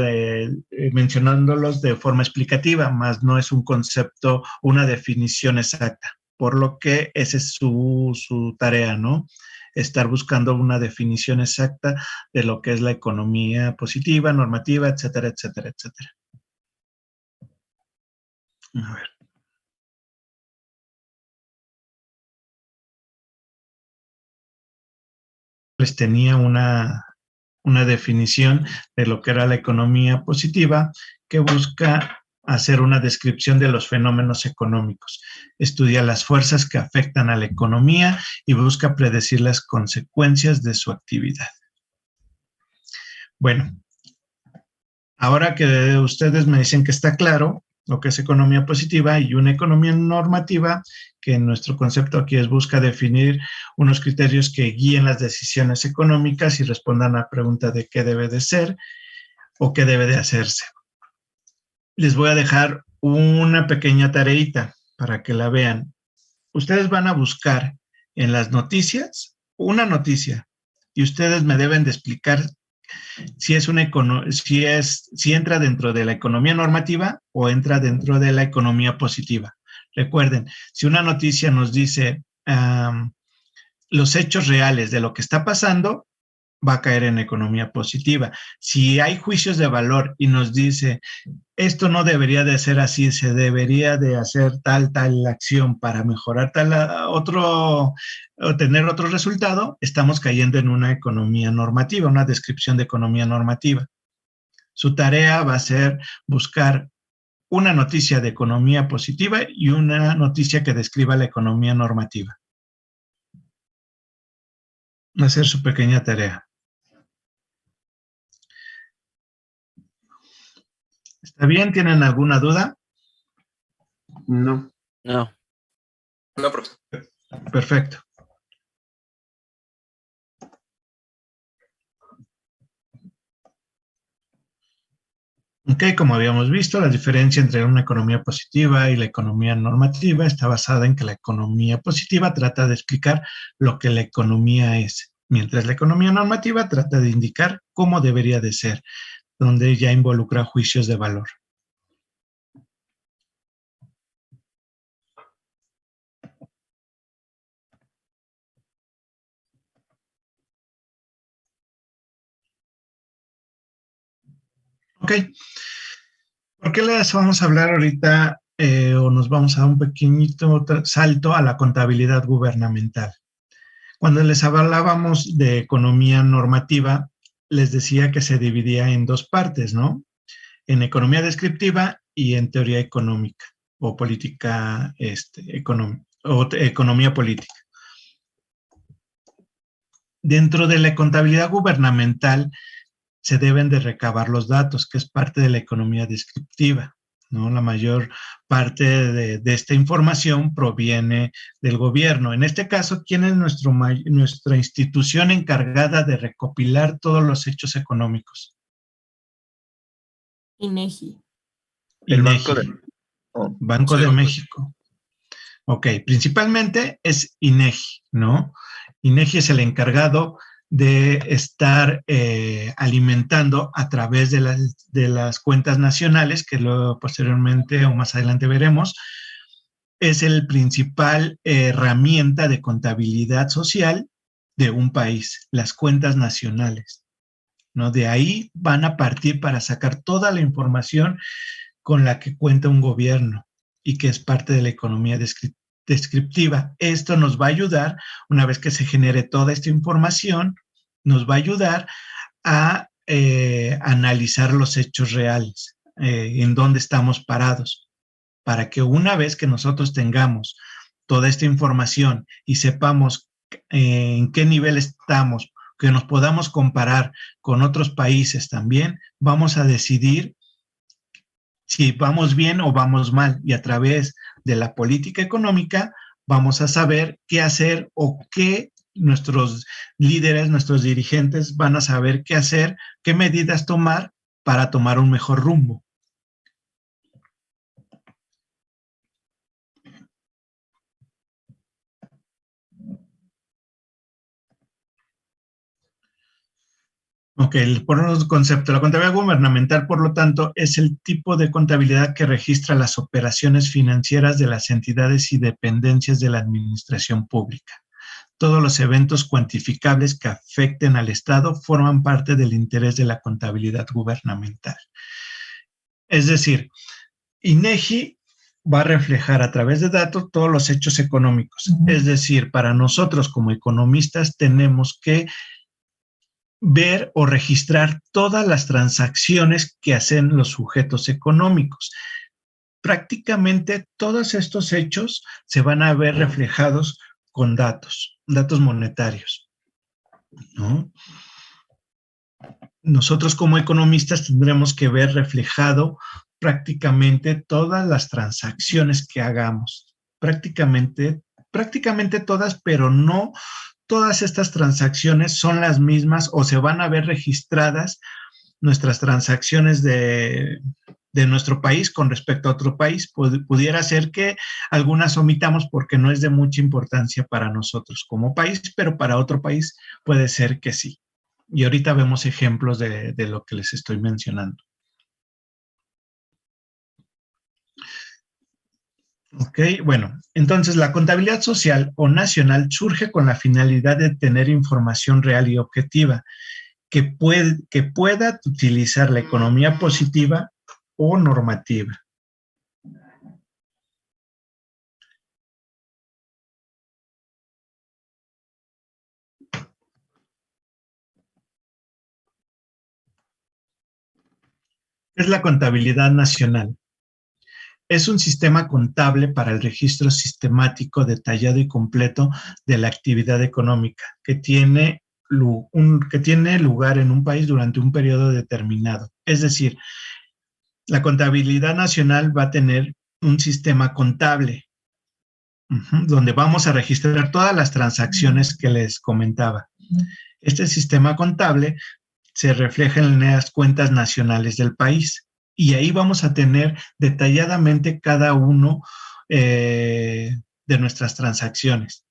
Speaker 1: mencionándolos de forma explicativa, más no es un concepto, una definición exacta, por lo que esa es su tarea, ¿no? Estar buscando una definición exacta de lo que es la economía positiva, normativa, etcétera, etcétera, etcétera. A ver. Les tenía una definición de lo que era la economía positiva, que busca hacer una descripción de los fenómenos económicos. Estudia las fuerzas que afectan a la economía y busca predecir las consecuencias de su actividad. Bueno, ahora que ustedes me dicen que está claro lo que es economía positiva y una economía normativa, que en nuestro concepto aquí busca definir unos criterios que guíen las decisiones económicas y respondan a la pregunta de qué debe de ser o qué debe de hacerse. Les voy a dejar una pequeña tareita para que la vean. Ustedes van a buscar en las noticias una noticia y ustedes me deben de explicar si entra dentro de la economía normativa o entra dentro de la economía positiva. Recuerden, si una noticia nos dice los hechos reales de lo que está pasando, va a caer en economía positiva. Si hay juicios de valor y nos dice, esto no debería de ser así, se debería de hacer tal acción para mejorar o tener otro resultado, estamos cayendo en una economía normativa, una descripción de economía normativa. Su tarea va a ser buscar una noticia de economía positiva y una noticia que describa la economía normativa. Va a ser su pequeña tarea. ¿Está bien? ¿Tienen alguna duda?
Speaker 5: No.
Speaker 6: No.
Speaker 8: No, profe.
Speaker 1: Perfecto. Ok, como habíamos visto, la diferencia entre una economía positiva y la economía normativa está basada en que la economía positiva trata de explicar lo que la economía es, mientras la economía normativa trata de indicar cómo debería de ser, donde ya involucra juicios de valor. Ok. ¿Por qué les vamos a hablar ahorita o nos vamos a dar un pequeñito salto a la contabilidad gubernamental? Cuando les hablábamos de economía normativa, les decía que se dividía en dos partes, ¿no? En economía descriptiva y en teoría económica o política economía política. Dentro de la contabilidad gubernamental se deben de recabar los datos, que es parte de la economía descriptiva, ¿no? La mayor parte de esta información proviene del gobierno. En este caso, ¿quién es nuestra institución encargada de recopilar todos los hechos económicos?
Speaker 3: INEGI.
Speaker 9: El
Speaker 1: Banco de México. Ok, principalmente es INEGI, ¿no? INEGI es el encargado de estar alimentando a través de las cuentas nacionales, que luego posteriormente o más adelante veremos, es el principal herramienta de contabilidad social de un país, las cuentas nacionales, ¿no? De ahí van a partir para sacar toda la información con la que cuenta un gobierno y que es parte de la economía descriptiva. Esto nos va a ayudar, una vez que se genere toda esta información, nos va a ayudar a analizar los hechos reales, en dónde estamos parados, para que una vez que nosotros tengamos toda esta información y sepamos en qué nivel estamos, que nos podamos comparar con otros países también, vamos a decidir si vamos bien o vamos mal, y a través de la política económica vamos a saber qué hacer o qué nuestros líderes, nuestros dirigentes van a saber qué hacer, qué medidas tomar para tomar un mejor rumbo. Ok, por un concepto, la contabilidad gubernamental, por lo tanto, es el tipo de contabilidad que registra las operaciones financieras de las entidades y dependencias de la administración pública. Todos los eventos cuantificables que afecten al Estado forman parte del interés de la contabilidad gubernamental. Es decir, INEGI va a reflejar a través de datos todos los hechos económicos. Es decir, para nosotros como economistas tenemos que ver o registrar todas las transacciones que hacen los sujetos económicos. Prácticamente todos estos hechos se van a ver reflejados con datos monetarios, ¿no? Nosotros como economistas tendremos que ver reflejado prácticamente todas las transacciones que hagamos, prácticamente todas, pero no todas estas transacciones son las mismas o se van a ver registradas nuestras transacciones de nuestro país con respecto a otro país. Pudiera ser que algunas omitamos porque no es de mucha importancia para nosotros como país, pero para otro país puede ser que sí. Y ahorita vemos ejemplos de lo que les estoy mencionando. Ok, bueno, entonces la contabilidad social o nacional surge con la finalidad de tener información real y objetiva que pueda utilizar la economía positiva o normativa. Es la contabilidad nacional. Es un sistema contable para el registro sistemático, detallado y completo de la actividad económica que tiene lugar en un país durante un periodo determinado. Es decir, la contabilidad nacional va a tener un sistema contable, donde vamos a registrar todas las transacciones que les comentaba. Este sistema contable se refleja en las cuentas nacionales del país. Y ahí vamos a tener detalladamente cada uno de nuestras transacciones.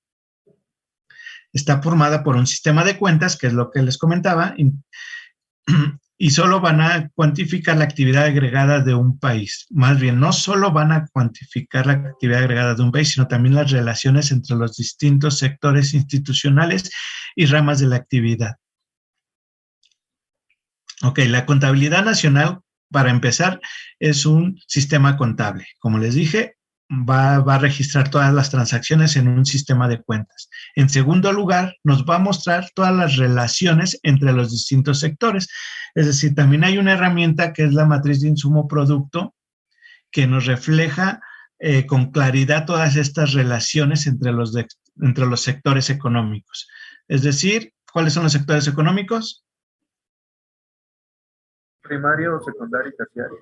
Speaker 1: Está formada por un sistema de cuentas, que es lo que les comentaba, y solo van a cuantificar la actividad agregada de un país. Más bien, no solo van a cuantificar la actividad agregada de un país, sino también las relaciones entre los distintos sectores institucionales y ramas de la actividad. Ok, la contabilidad nacional, para empezar, es un sistema contable. Como les dije, va a registrar todas las transacciones en un sistema de cuentas. En segundo lugar, nos va a mostrar todas las relaciones entre los distintos sectores. Es decir, también hay una herramienta que es la matriz de insumo-producto, que nos refleja con claridad todas estas relaciones entre los sectores económicos. Es decir, ¿cuáles son los sectores económicos?
Speaker 14: Primario, secundario y terciario.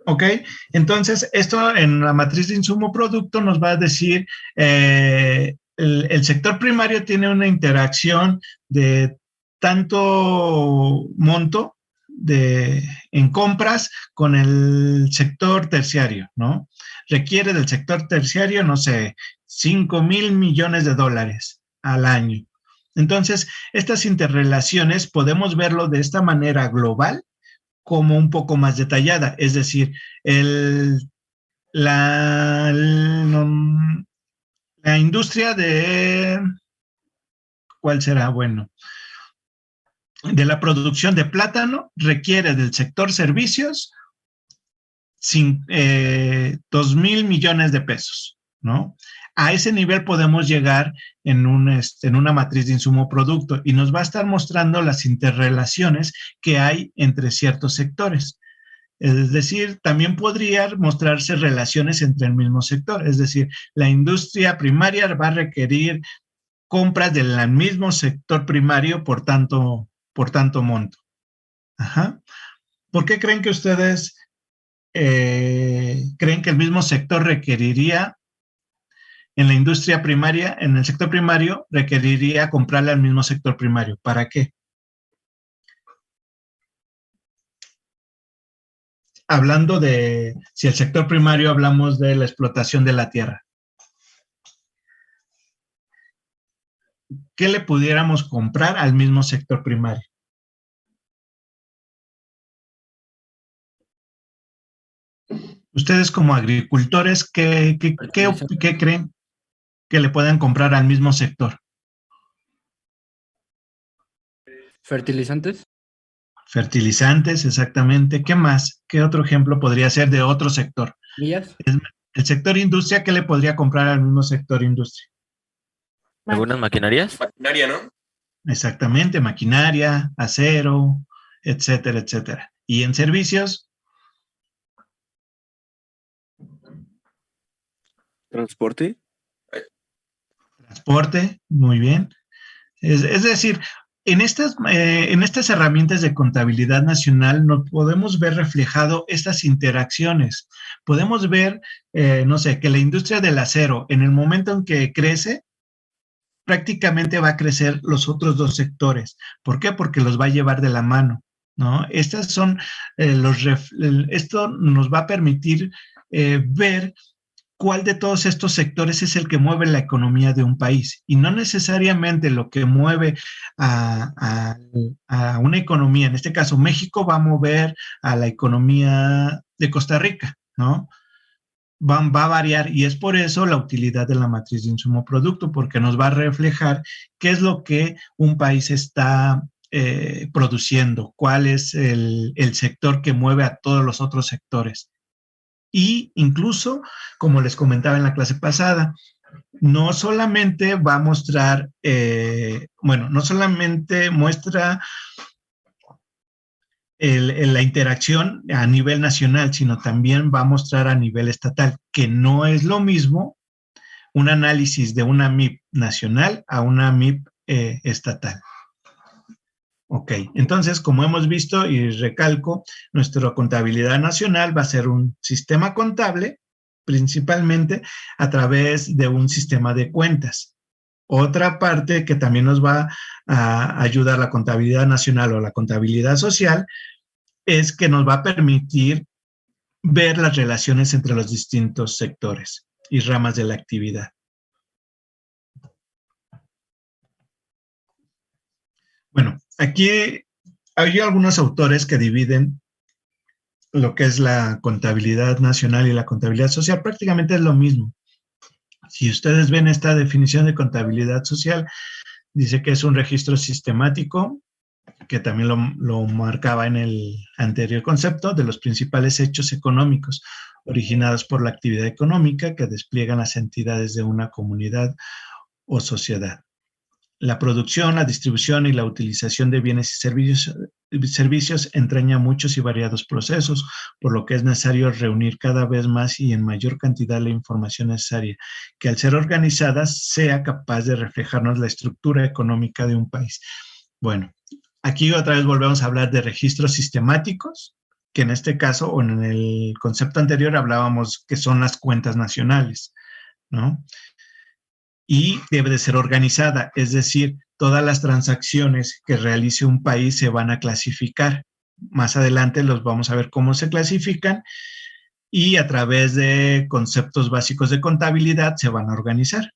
Speaker 1: Ok, entonces esto en la matriz de insumo-producto nos va a decir el sector primario tiene una interacción de tanto monto en compras con el sector terciario, ¿no? Requiere del sector terciario, no sé, 5,000 millones de dólares al año. Entonces, estas interrelaciones podemos verlo de esta manera global como un poco más detallada, es decir, la industria de, ¿cuál será? Bueno, de la producción de plátano requiere del sector servicios 2,000 millones de pesos, ¿no? A ese nivel podemos llegar en una matriz de insumo-producto y nos va a estar mostrando las interrelaciones que hay entre ciertos sectores. Es decir, también podría mostrarse relaciones entre el mismo sector. Es decir, la industria primaria va a requerir compras del mismo sector primario por tanto monto. Ajá. ¿Por qué creen que ustedes creen que el mismo sector requeriría en la industria primaria, en el sector primario, requeriría comprarle al mismo sector primario? ¿Para qué? Hablando de, si el sector primario hablamos de la explotación de la tierra. ¿Qué le pudiéramos comprar al mismo sector primario? Ustedes como agricultores, ¿qué creen que le puedan comprar al mismo sector?
Speaker 15: ¿Fertilizantes?
Speaker 1: Fertilizantes, exactamente. ¿Qué más? ¿Qué otro ejemplo podría ser de otro sector?
Speaker 15: ¿Millas?
Speaker 1: El sector industria, ¿qué le podría comprar al mismo sector industria?
Speaker 6: ¿Algunas maquinarias?
Speaker 8: Maquinaria, ¿no?
Speaker 1: Exactamente, maquinaria, acero, etcétera, etcétera. ¿Y en servicios?
Speaker 6: ¿Transporte?
Speaker 1: Transporte, muy bien. Es decir, en estas herramientas de contabilidad nacional nos podemos ver reflejado estas interacciones. Podemos ver, no sé, que la industria del acero, en el momento en que crece, prácticamente va a crecer los otros dos sectores. ¿Por qué? Porque los va a llevar de la mano, ¿no? Estas son esto nos va a permitir ver cuál de todos estos sectores es el que mueve la economía de un país. Y no necesariamente lo que mueve a una economía, en este caso México, va a mover a la economía de Costa Rica, ¿no? Va a variar y es por eso la utilidad de la matriz de insumo producto, porque nos va a reflejar qué es lo que un país está produciendo, cuál es el sector que mueve a todos los otros sectores. Y incluso, como les comentaba en la clase pasada, no solamente va a mostrar, no solamente muestra la interacción a nivel nacional, sino también va a mostrar a nivel estatal, que no es lo mismo un análisis de una MIP nacional a una MIP estatal. Ok, entonces, como hemos visto y recalco, nuestra contabilidad nacional va a ser un sistema contable, principalmente a través de un sistema de cuentas. Otra parte que también nos va a ayudar la contabilidad nacional o la contabilidad social es que nos va a permitir ver las relaciones entre los distintos sectores y ramas de la actividad. Bueno, aquí hay algunos autores que dividen lo que es la contabilidad nacional y la contabilidad social. Prácticamente es lo mismo. Si ustedes ven esta definición de contabilidad social, dice que es un registro sistemático, que también lo marcaba en el anterior concepto, de los principales hechos económicos originados por la actividad económica que despliegan las entidades de una comunidad o sociedad. La producción, la distribución y la utilización de bienes y servicios entraña muchos y variados procesos, por lo que es necesario reunir cada vez más y en mayor cantidad la información necesaria, que al ser organizada sea capaz de reflejarnos la estructura económica de un país. Bueno, aquí otra vez volvemos a hablar de registros sistemáticos, que en este caso, o en el concepto anterior, hablábamos que son las cuentas nacionales, ¿no? Y debe de ser organizada, es decir, todas las transacciones que realice un país se van a clasificar. Más adelante los vamos a ver cómo se clasifican y a través de conceptos básicos de contabilidad se van a organizar.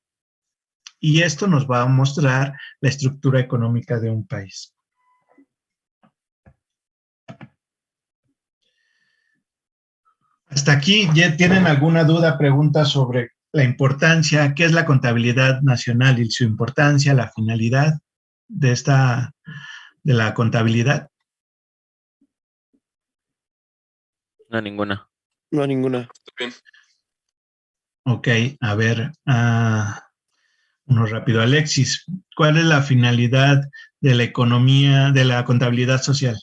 Speaker 1: Y esto nos va a mostrar la estructura económica de un país. Hasta aquí, ¿ya tienen alguna duda, pregunta sobre la importancia, qué es la contabilidad nacional y su importancia, la finalidad de la contabilidad?
Speaker 6: No, ninguna.
Speaker 15: No, ninguna.
Speaker 8: Bien.
Speaker 1: Ok, a ver, uno rápido. Alexis, ¿cuál es la finalidad de la economía, de la contabilidad social?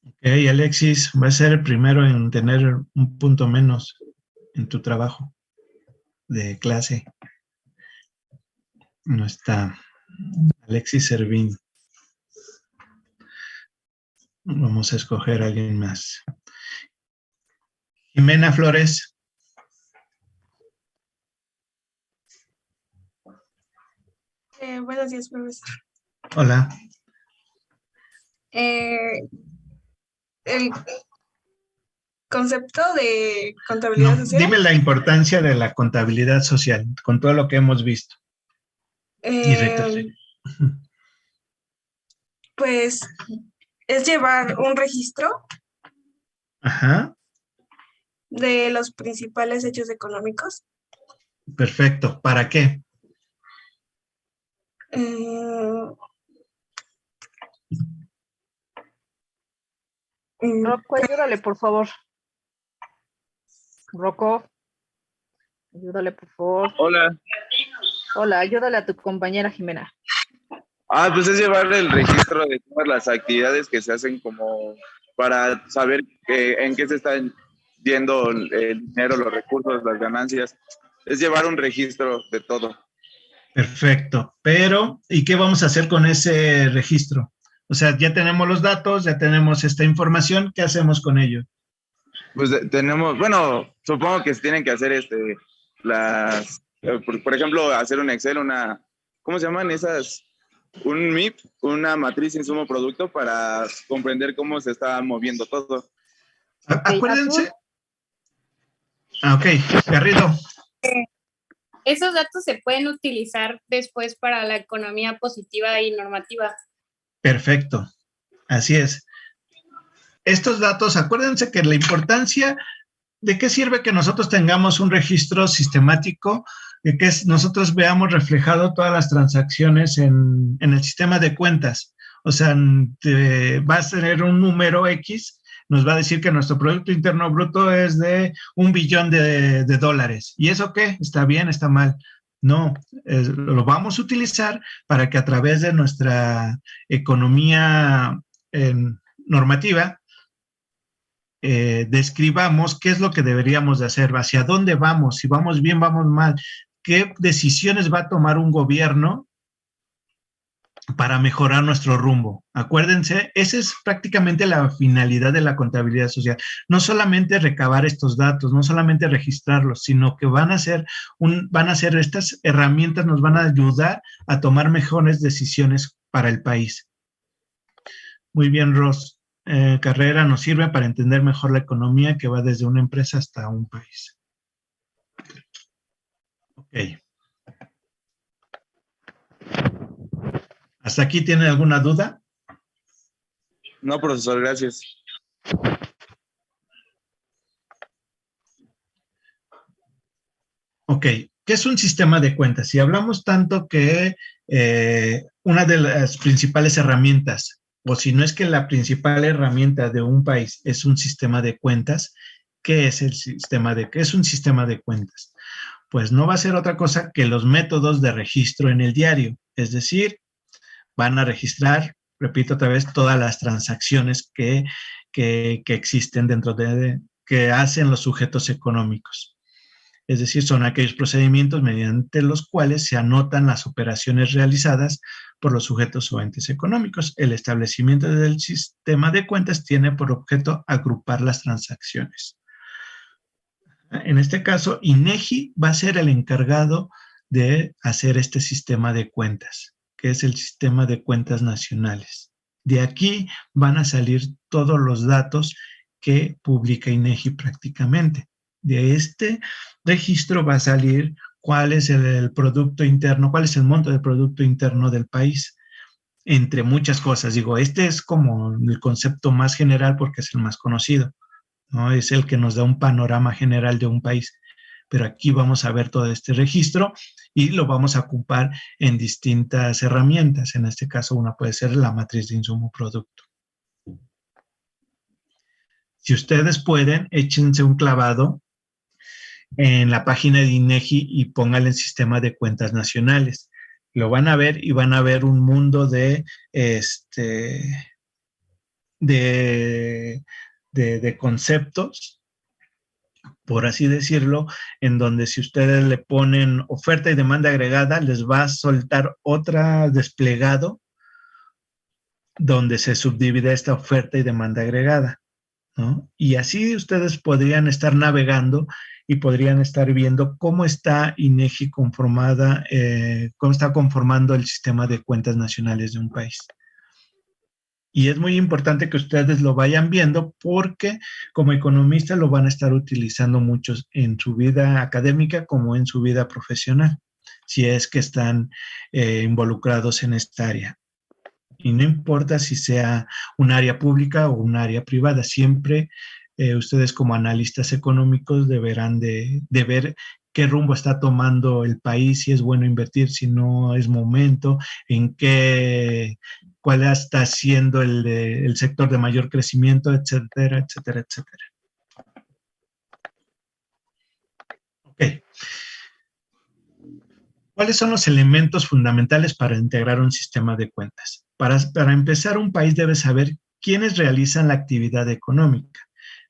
Speaker 1: Ok, Alexis, va a ser el primero en tener un punto menos en tu trabajo de clase. No está Alexis Servín. Vamos a escoger a alguien más. Jimena Flores.
Speaker 16: Buenos días, profesor.
Speaker 1: Hola.
Speaker 16: El concepto de contabilidad social.
Speaker 1: Dime la importancia de la contabilidad social con todo lo que hemos visto.
Speaker 16: Pues es llevar un registro de los principales hechos económicos.
Speaker 1: Perfecto. ¿Para qué?
Speaker 4: Rocco, ayúdale, por favor. Rocco, ayúdale, por favor.
Speaker 9: Hola.
Speaker 4: Hola, ayúdale a tu compañera Jimena.
Speaker 9: Pues es llevar el registro de todas las actividades que se hacen como para saber en qué se están yendo el dinero, los recursos, las ganancias. Es llevar un registro de todo.
Speaker 1: Perfecto. Pero, ¿y qué vamos a hacer con ese registro? O sea, ya tenemos los datos, ya tenemos esta información, ¿qué hacemos con ello?
Speaker 9: Pues tenemos, bueno, supongo que se tienen que hacer por ejemplo, hacer un Excel, ¿cómo se llaman esas? un MIP, una matriz insumo-producto, para comprender cómo se está moviendo todo.
Speaker 1: Acuérdense. Ok, Garrido.
Speaker 15: Esos datos se pueden utilizar después para la economía positiva y normativa.
Speaker 1: Perfecto, así es. Estos datos, acuérdense que la importancia de qué sirve que nosotros tengamos un registro sistemático, de que nosotros veamos reflejado todas las transacciones en el sistema de cuentas. O sea, vas a tener un número X, nos va a decir que nuestro Producto Interno Bruto es de $1 billón de dólares. ¿Y eso qué? ¿Está bien? ¿Está mal? No, lo vamos a utilizar para que a través de nuestra economía normativa describamos qué es lo que deberíamos de hacer, hacia dónde vamos, si vamos bien, vamos mal, qué decisiones va a tomar un gobierno para mejorar nuestro rumbo. Acuérdense, esa es prácticamente la finalidad de la contabilidad social. No solamente recabar estos datos, no solamente registrarlos, sino que van a ser estas herramientas, nos van a ayudar a tomar mejores decisiones para el país. Muy bien, Ros. Carrera nos sirve para entender mejor la economía que va desde una empresa hasta un país. Ok. ¿Hasta aquí tienen alguna duda?
Speaker 9: No, profesor, gracias.
Speaker 1: Ok, ¿qué es un sistema de cuentas? Si hablamos tanto que una de las principales herramientas, o si no es que la principal herramienta de un país es un sistema de cuentas, ¿qué es qué es un sistema de cuentas? Pues no va a ser otra cosa que los métodos de registro en el diario, es decir, van a registrar, repito otra vez, todas las transacciones que existen dentro que hacen los sujetos económicos. Es decir, son aquellos procedimientos mediante los cuales se anotan las operaciones realizadas por los sujetos o entes económicos. El establecimiento del sistema de cuentas tiene por objeto agrupar las transacciones. En este caso, INEGI va a ser el encargado de hacer este sistema de cuentas, que es el sistema de cuentas nacionales. De aquí van a salir todos los datos que publica INEGI prácticamente. De este registro va a salir cuál es el Producto Interno, cuál es el monto del Producto Interno del país, entre muchas cosas. Digo, este es como el concepto más general porque es el más conocido, ¿no? Es el que nos da un panorama general de un país. Pero aquí vamos a ver todo este registro y lo vamos a ocupar en distintas herramientas. En este caso, una puede ser la matriz de insumo producto. Si ustedes pueden, échense un clavado en la página de INEGI y pónganle el sistema de cuentas nacionales. Lo van a ver y van a ver un mundo de conceptos, por así decirlo, en donde si ustedes le ponen oferta y demanda agregada, les va a soltar otra desplegado donde se subdivide esta oferta y demanda agregada, ¿no? Y así ustedes podrían estar navegando y podrían estar viendo cómo está INEGI conformada, cómo está conformando el sistema de cuentas nacionales de un país. Y es muy importante que ustedes lo vayan viendo porque como economistas lo van a estar utilizando muchos en su vida académica como en su vida profesional, si es que están involucrados en esta área. Y no importa si sea un área pública o un área privada, siempre ustedes como analistas económicos deberán de ver qué rumbo está tomando el país, si es bueno invertir, si no es momento, cuál está siendo el sector de mayor crecimiento, etcétera, etcétera, etcétera. Ok. ¿Cuáles son los elementos fundamentales para integrar un sistema de cuentas? Para empezar, un país debe saber quiénes realizan la actividad económica.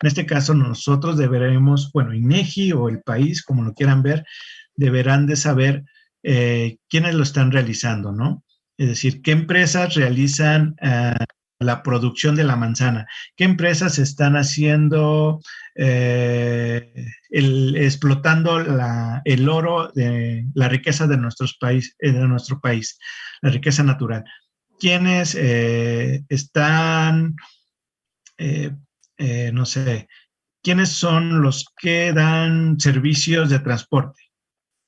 Speaker 1: En este caso, nosotros deberemos, bueno, INEGI o el país, como lo quieran ver, deberán de saber quiénes lo están realizando, ¿no? Es decir, qué empresas realizan la producción de la manzana, qué empresas están haciendo, explotando el oro, la riqueza de nuestro país, la riqueza natural. ¿Quiénes están, no sé, quiénes son los que dan servicios de transporte?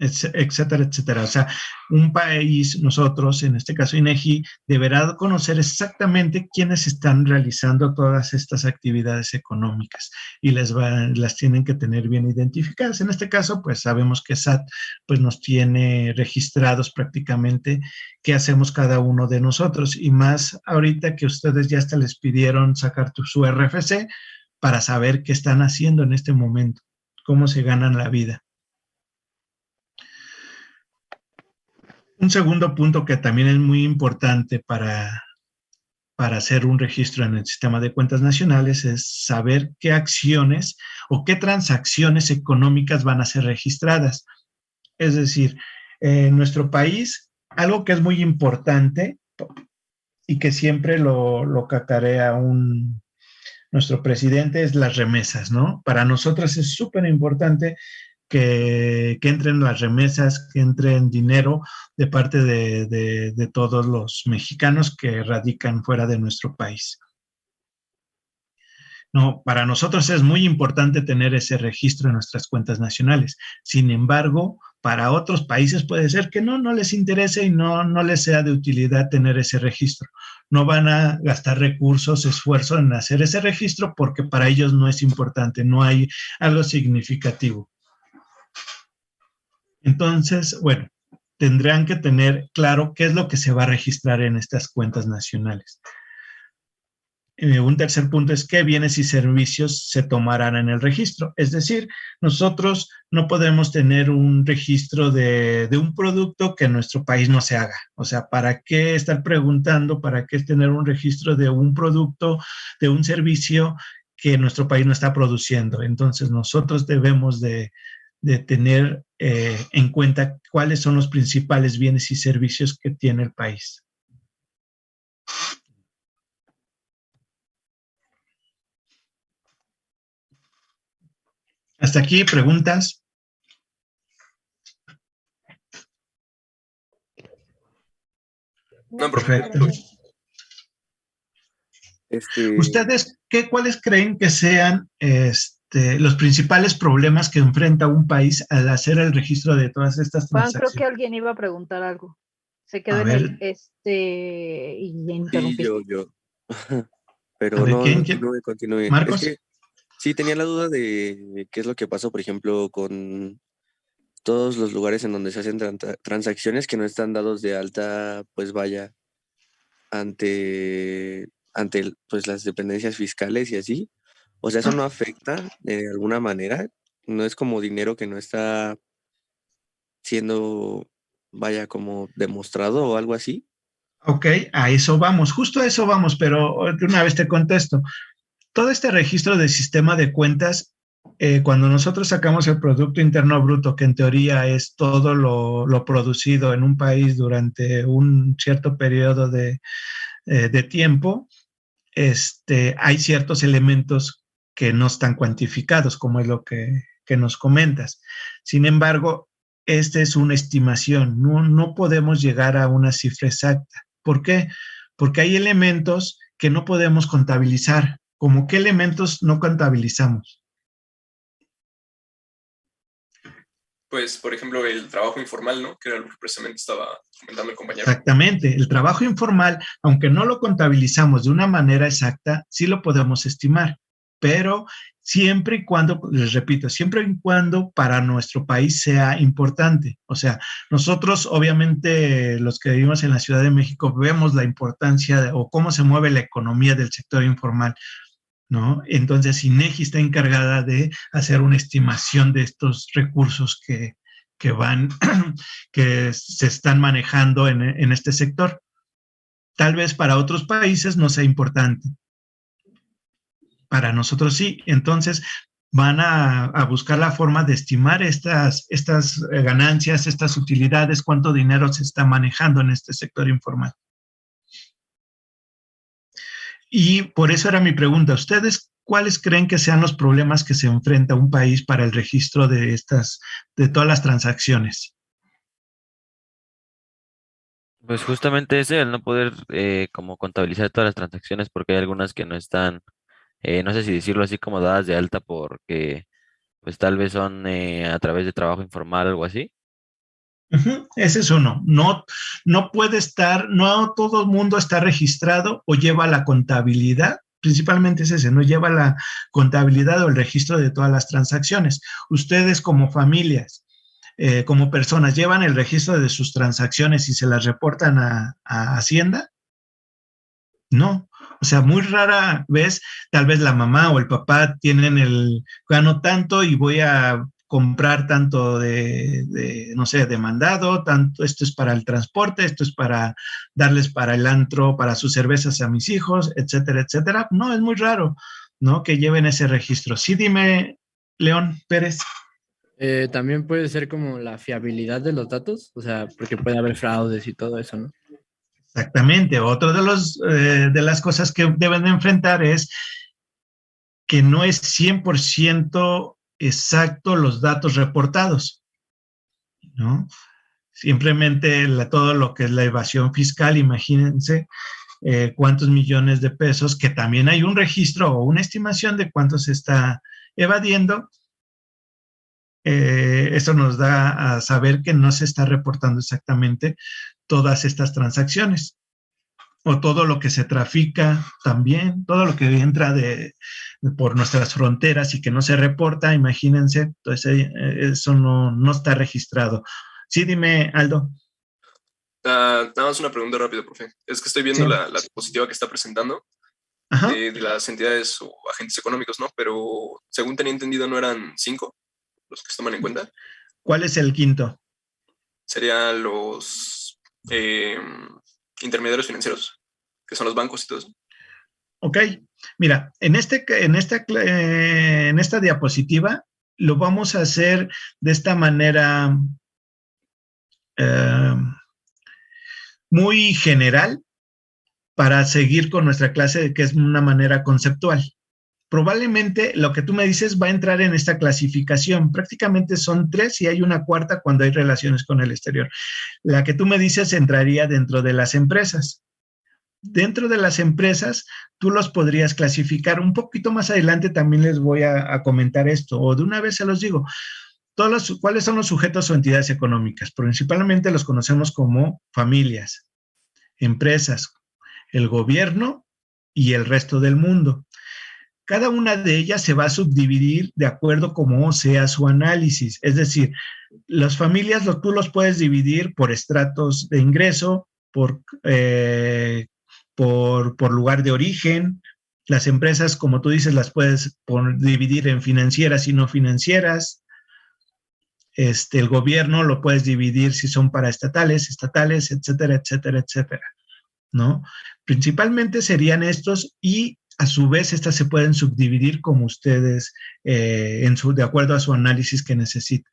Speaker 1: Etcétera, etcétera. O sea, un país, nosotros, en este caso INEGI, deberá conocer exactamente quiénes están realizando todas estas actividades económicas y las tienen que tener bien identificadas. En este caso, pues sabemos que SAT pues, nos tiene registrados prácticamente qué hacemos cada uno de nosotros, y más ahorita que ustedes ya hasta les pidieron sacar su RFC para saber qué están haciendo en este momento, cómo se ganan la vida. Un segundo punto que también es muy importante para hacer un registro en el sistema de cuentas nacionales es saber qué acciones o qué transacciones económicas van a ser registradas. Es decir, en nuestro país, algo que es muy importante y que siempre lo cacarea nuestro presidente es las remesas, ¿no? Para nosotros es súper importante que entren las remesas, que entren dinero de parte de todos los mexicanos que radican fuera de nuestro país. No, para nosotros es muy importante tener ese registro en nuestras cuentas nacionales. Sin embargo, para otros países puede ser que no les interese y no les sea de utilidad tener ese registro. No van a gastar recursos, esfuerzo en hacer ese registro porque para ellos no es importante, no hay algo significativo. Entonces, bueno, tendrán que tener claro qué es lo que se va a registrar en estas cuentas nacionales. Un tercer punto es qué bienes y servicios se tomarán en el registro. Es decir, nosotros no podemos tener un registro de un producto que en nuestro país no se haga. O sea, ¿para qué estar preguntando? ¿Para qué tener un registro de un producto, de un servicio que nuestro país no está produciendo? Entonces, nosotros debemos de tener en cuenta cuáles son los principales bienes y servicios que tiene el país. Hasta aquí, preguntas.
Speaker 6: No,
Speaker 1: perfecto. ¿Ustedes cuáles creen que sean los principales problemas que enfrenta un país al hacer el registro de todas estas
Speaker 4: Juan,
Speaker 1: transacciones?
Speaker 4: creo que alguien iba a preguntar algo. Se quedó
Speaker 1: A
Speaker 4: en
Speaker 1: ver.
Speaker 4: y interrumpiste.
Speaker 6: Sí, yo. Pero
Speaker 1: A ver,
Speaker 6: no,
Speaker 1: ¿quién?
Speaker 6: continúe.
Speaker 1: ¿Marcos?
Speaker 6: Es que sí tenía la duda de qué es lo que pasó, por ejemplo, con todos los lugares en donde se hacen transacciones que no están dados de alta, pues vaya, ante pues las dependencias fiscales y así. O sea, ¿eso no afecta de alguna manera? ¿No es como dinero que no está siendo, vaya, como demostrado o algo así?
Speaker 1: Ok, a eso vamos, justo a eso vamos, pero de una vez te contesto. Todo este registro del sistema de cuentas, cuando nosotros sacamos el Producto Interno Bruto, que en teoría es todo lo producido en un país durante un cierto periodo de tiempo, hay ciertos elementos que no están cuantificados, como es lo que nos comentas. Sin embargo, esta es una estimación, no podemos llegar a una cifra exacta. ¿Por qué? Porque hay elementos que no podemos contabilizar. ¿Cómo qué elementos no contabilizamos?
Speaker 8: Pues, por ejemplo, el trabajo informal, ¿no? Que era lo que precisamente estaba comentando el compañero.
Speaker 1: Exactamente. El trabajo informal, aunque no lo contabilizamos de una manera exacta, sí lo podemos estimar, pero siempre y cuando, les repito, siempre y cuando para nuestro país sea importante. O sea, nosotros, obviamente, los que vivimos en la Ciudad de México, vemos la importancia o cómo se mueve la economía del sector informal, ¿no? Entonces, INEGI está encargada de hacer una estimación de estos recursos que se están manejando en este sector. Tal vez para otros países no sea importante. Para nosotros sí. Entonces, van a buscar la forma de estimar estas ganancias, estas utilidades, cuánto dinero se está manejando en este sector informal. Y por eso era mi pregunta. ¿Ustedes cuáles creen que sean los problemas que se enfrenta un país para el registro de todas las transacciones?
Speaker 17: Pues justamente ese, el no poder como contabilizar todas las transacciones, porque hay algunas que no están, no sé si decirlo así, como dadas de alta porque pues tal vez son a través de trabajo informal o algo así.
Speaker 1: Ese es uno. No, no puede estar, no todo el mundo está registrado o lleva la contabilidad. Principalmente es ese, no lleva la contabilidad o el registro de todas las transacciones. Ustedes como familias, como personas, ¿llevan el registro de sus transacciones y se las reportan a Hacienda? No. O sea, muy rara vez, tal vez la mamá o el papá tienen gano tanto y voy a comprar tanto no sé, de mandado, tanto, esto es para el transporte, esto es para darles para el antro, para sus cervezas a mis hijos, etcétera, etcétera. No, es muy raro, ¿no? Que lleven ese registro. Sí, dime, León Pérez.
Speaker 18: También puede ser como la fiabilidad de los datos, o sea, porque puede haber fraudes y todo eso, ¿no?
Speaker 1: Exactamente. Otro de las cosas que deben de enfrentar es que no es 100% exacto los datos reportados, ¿no? Simplemente todo lo que es la evasión fiscal, imagínense cuántos millones de pesos, que también hay un registro o una estimación de cuánto se está evadiendo. Eso nos da a saber que no se está reportando exactamente todas estas transacciones. O todo lo que se trafica también, todo lo que entra por nuestras fronteras y que no se reporta, imagínense, entonces eso no está registrado. Sí, dime, Aldo.
Speaker 8: Nada más una pregunta rápida, profe. Es que estoy viendo
Speaker 1: Sí.
Speaker 8: la diapositiva que está presentando de las entidades o agentes económicos, ¿no? Pero según tenía entendido no eran 5 los que se toman en cuenta.
Speaker 1: ¿Cuál es el quinto?
Speaker 8: Serían los intermediarios financieros, que son los bancos y todo eso.
Speaker 1: Ok, mira, en esta diapositiva lo vamos a hacer de esta manera muy general para seguir con nuestra clase, que es una manera conceptual. Probablemente lo que tú me dices va a entrar en esta clasificación. Prácticamente son 3 y hay una cuarta cuando hay relaciones con el exterior. La que tú me dices entraría dentro de las empresas. Dentro de las empresas, tú los podrías clasificar. Un poquito más adelante también les voy a comentar esto, o de una vez se los digo. ¿Cuáles son los sujetos o entidades económicas? Principalmente los conocemos como familias, empresas, el gobierno y el resto del mundo. Cada una de ellas se va a subdividir de acuerdo como sea su análisis. Es decir, las familias tú los puedes dividir por estratos de ingreso, por lugar de origen. Las empresas, como tú dices, las puedes dividir en financieras y no financieras. El gobierno lo puedes dividir si son paraestatales, estatales, etcétera, etcétera, etcétera, ¿no? Principalmente serían estos y a su vez estas se pueden subdividir como ustedes, de acuerdo a su análisis que necesiten.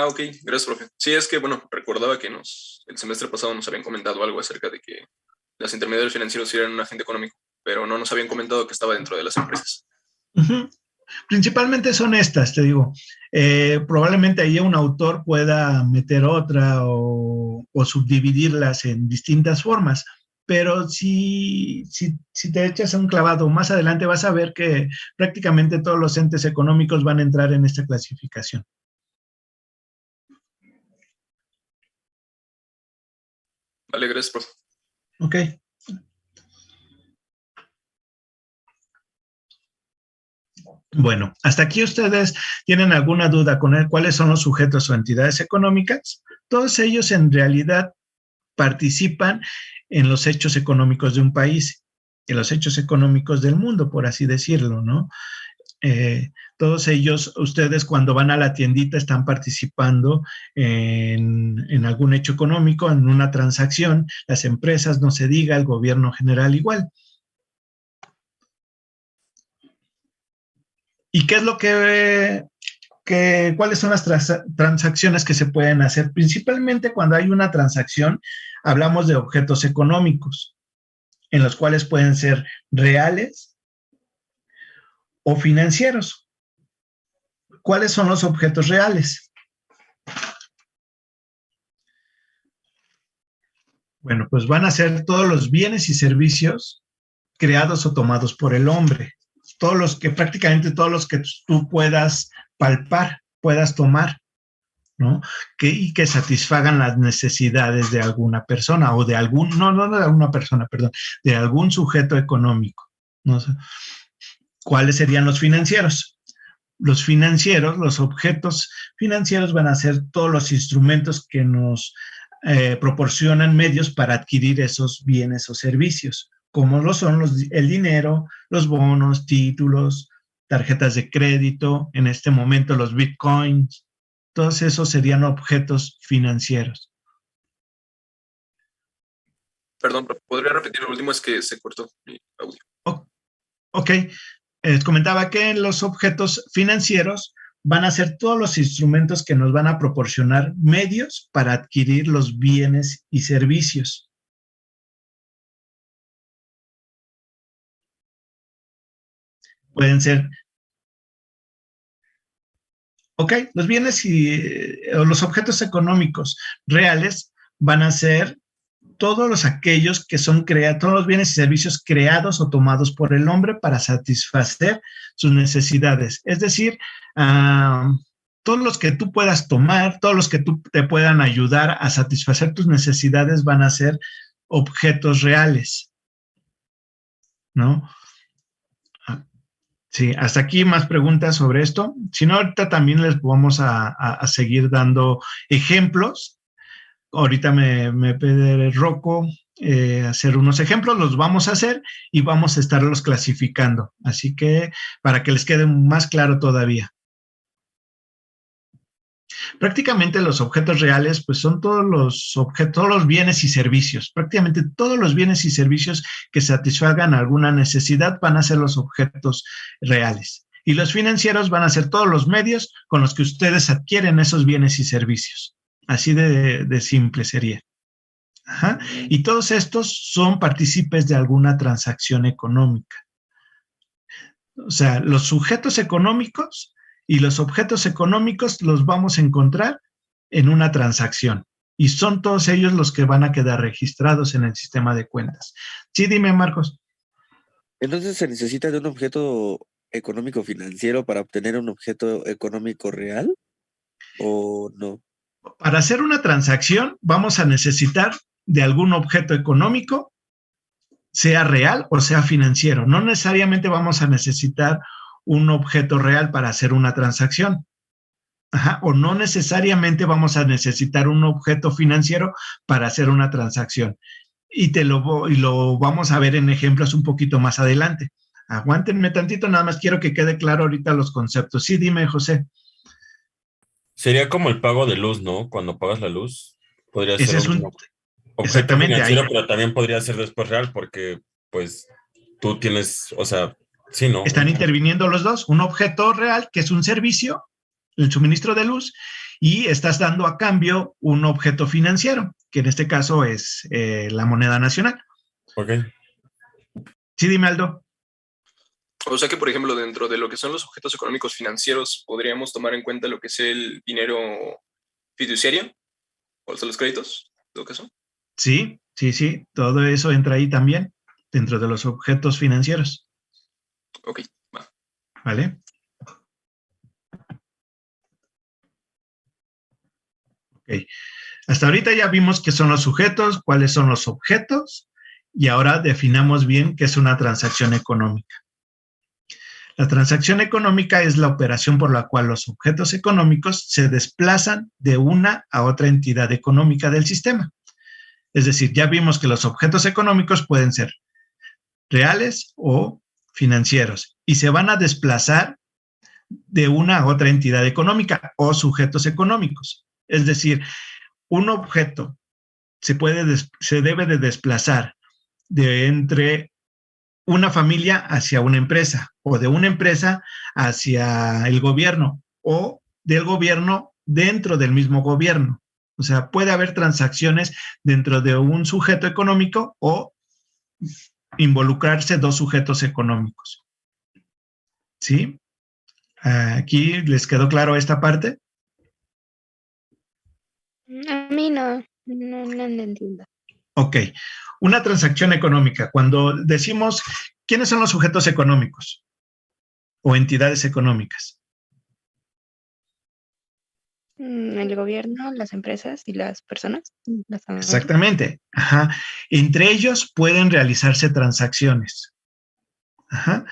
Speaker 8: Ok, gracias, profe. Sí, es que, bueno, recordaba que el semestre pasado nos habían comentado algo acerca de que los intermediarios financieros eran un agente económico, pero no nos habían comentado que estaba dentro de las empresas.
Speaker 1: Principalmente son estas, te digo. Probablemente ahí un autor pueda meter otra o subdividirlas en distintas formas, pero si te echas un clavado más adelante vas a ver que prácticamente todos los entes económicos van a entrar en esta clasificación.
Speaker 8: Vale, gracias, profe.
Speaker 1: Ok. Bueno, hasta aquí ustedes tienen alguna duda con cuáles son los sujetos o entidades económicas. Todos ellos en realidad participan en los hechos económicos de un país, en los hechos económicos del mundo, por así decirlo, ¿no? Todos ellos, ustedes cuando van a la tiendita están participando en algún hecho económico, en una transacción, las empresas, no se diga, el gobierno general igual. ¿Y qué es lo cuáles son las transacciones que se pueden hacer? Principalmente cuando hay una transacción, hablamos de objetos económicos, en los cuales pueden ser reales o financieros. ¿Cuáles son los objetos reales? Bueno, pues van a ser todos los bienes y servicios creados o tomados por el hombre. Prácticamente todos los que tú puedas palpar, puedas tomar, ¿no? Y que satisfagan las necesidades de alguna persona o de no de alguna persona, perdón, de algún sujeto económico. No sé. ¿Cuáles serían los financieros? Los financieros, los objetos financieros van a ser todos los instrumentos que nos proporcionan medios para adquirir esos bienes o servicios, como lo son el dinero, los bonos, títulos, tarjetas de crédito, en este momento los bitcoins, todos esos serían objetos financieros.
Speaker 8: Perdón, ¿podría repetir lo último? Es que se cortó mi audio.
Speaker 1: Ok, comentaba que los objetos financieros van a ser todos los instrumentos que nos van a proporcionar medios para adquirir los bienes y servicios. Pueden ser, los bienes o los objetos económicos reales van a ser todos aquellos que son todos los bienes y servicios creados o tomados por el hombre para satisfacer sus necesidades. Es decir, todos los que tú puedas tomar, todos los que te puedan ayudar a satisfacer tus necesidades van a ser objetos reales, ¿no? Sí, hasta aquí más preguntas sobre esto. Si no, ahorita también les vamos a seguir dando ejemplos. Ahorita me pide Rocco hacer unos ejemplos, los vamos a hacer y vamos a estarlos clasificando. Así que para que les quede más claro todavía. Prácticamente los objetos reales, pues son todos los objetos, todos los bienes y servicios. Prácticamente todos los bienes y servicios que satisfagan alguna necesidad van a ser los objetos reales. Y los financieros van a ser todos los medios con los que ustedes adquieren esos bienes y servicios. Así de simple sería. Ajá. Y todos estos son partícipes de alguna transacción económica. O sea, los sujetos económicos y los objetos económicos los vamos a encontrar en una transacción. Y son todos ellos los que van a quedar registrados en el sistema de cuentas. Sí, dime, Marcos.
Speaker 6: Entonces, ¿se necesita de un objeto económico financiero para obtener un objeto económico real o no?
Speaker 1: Para hacer una transacción vamos a necesitar de algún objeto económico, sea real o sea financiero. No necesariamente vamos a necesitar un objeto real para hacer una transacción. Ajá, o no necesariamente vamos a necesitar un objeto financiero para hacer una transacción. Y lo vamos a ver en ejemplos un poquito más adelante. Aguántenme tantito, nada más quiero que quede claro ahorita los conceptos. Sí, dime, José.
Speaker 19: Sería como el pago de luz, ¿no? Cuando pagas la luz, podría
Speaker 1: Ese
Speaker 19: ser
Speaker 1: es
Speaker 19: un objeto financiero, pero también podría ser después real porque, pues, tú tienes, o sea, sí, ¿no?
Speaker 1: Están interviniendo los dos. Un objeto real, que es un servicio, el suministro de luz, y estás dando a cambio un objeto financiero, que en este caso es la moneda nacional.
Speaker 19: Ok.
Speaker 1: Sí, dime, Aldo.
Speaker 8: O sea que, por ejemplo, dentro de lo que son los objetos económicos financieros, podríamos tomar en cuenta lo que es el dinero fiduciario, o los créditos, lo que son.
Speaker 1: Sí, todo eso entra ahí también, dentro de los objetos financieros.
Speaker 8: Ok, va.
Speaker 1: ¿Vale? Ok. Hasta ahorita ya vimos qué son los sujetos, cuáles son los objetos, y ahora definamos bien qué es una transacción económica. La transacción económica es la operación por la cual los objetos económicos se desplazan de una a otra entidad económica del sistema. Es decir, ya vimos que los objetos económicos pueden ser reales o financieros y se van a desplazar de una a otra entidad económica o sujetos económicos. Es decir, un objeto se debe de desplazar de entre una familia hacia una empresa, o de una empresa hacia el gobierno, o del gobierno dentro del mismo gobierno. O sea, puede haber transacciones dentro de un sujeto económico o involucrarse dos sujetos económicos. ¿Sí? ¿Aquí les quedó claro esta parte?
Speaker 7: A mí no entiendo.
Speaker 1: Ok. Una transacción económica. Cuando decimos, ¿quiénes son los sujetos económicos o entidades económicas?
Speaker 7: El gobierno, las empresas y las personas. Las familias.
Speaker 1: Exactamente. Ajá. Entre ellos pueden realizarse transacciones. Ajá.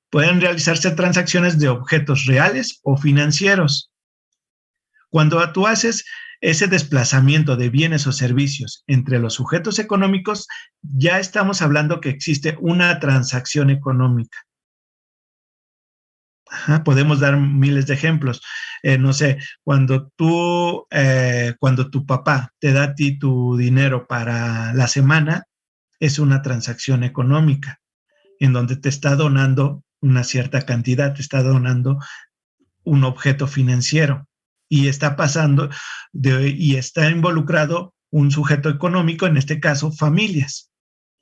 Speaker 1: Pueden realizarse transacciones de objetos reales o financieros. Cuando tú haces ese desplazamiento de bienes o servicios entre los sujetos económicos, ya estamos hablando que existe una transacción económica. Ajá, podemos dar miles de ejemplos. No sé, cuando tu papá te da a ti tu dinero para la semana, es una transacción económica en donde te está donando una cierta cantidad, te está donando un objeto financiero y está pasando y está involucrado un sujeto económico, en este caso familias,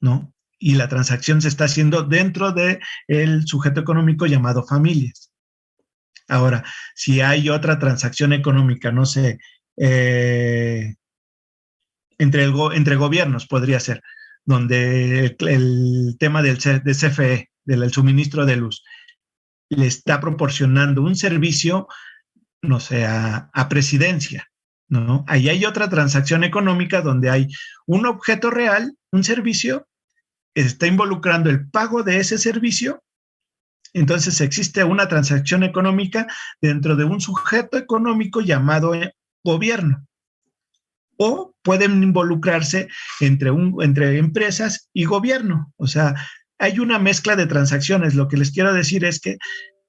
Speaker 1: ¿no? Y la transacción se está haciendo dentro del sujeto económico llamado familias. Ahora, si hay otra transacción económica, no sé, entre gobiernos podría ser, donde el tema de CFE, del suministro de luz, le está proporcionando un servicio, no sé, a presidencia, ¿no? Ahí hay otra transacción económica donde hay un objeto real, un servicio, está involucrando el pago de ese servicio. Entonces existe una transacción económica dentro de un sujeto económico llamado gobierno. O pueden involucrarse entre empresas y gobierno. O sea, hay una mezcla de transacciones. Lo que les quiero decir es que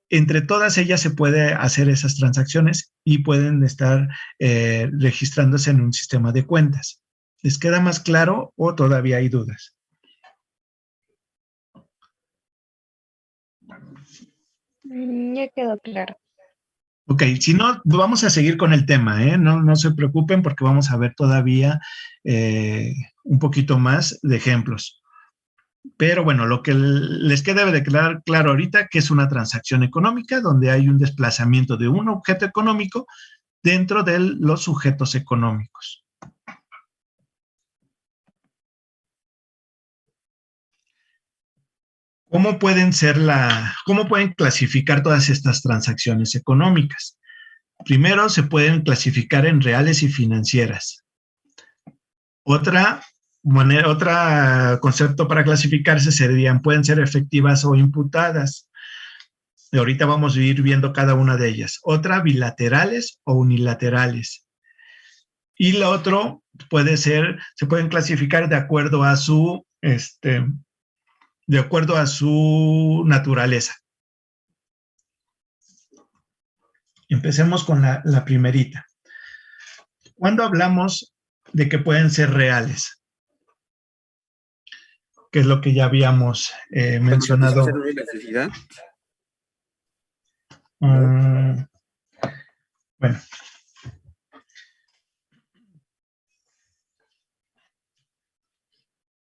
Speaker 1: entre todas ellas se puede hacer esas transacciones y pueden estar registrándose en un sistema de cuentas. ¿Les queda más claro o todavía hay dudas?
Speaker 7: Ya quedó claro.
Speaker 1: Ok, si no, vamos a seguir con el tema, ¿eh? No se preocupen porque vamos a ver todavía un poquito más de ejemplos. Pero bueno, lo que les debe de quedar claro ahorita que es una transacción económica donde hay un desplazamiento de un objeto económico dentro de los sujetos económicos. ¿Cómo pueden clasificar todas estas transacciones económicas? Primero, se pueden clasificar en reales y financieras. Otro concepto para clasificarse pueden ser efectivas o imputadas. Y ahorita vamos a ir viendo cada una de ellas. Otra, bilaterales o unilaterales. Y lo otro se pueden clasificar de acuerdo a su naturaleza. Empecemos con la primerita. ¿Cuándo hablamos de que pueden ser reales? Que es lo que ya habíamos mencionado.
Speaker 6: ¿Cuándo una necesidad?
Speaker 1: Bueno.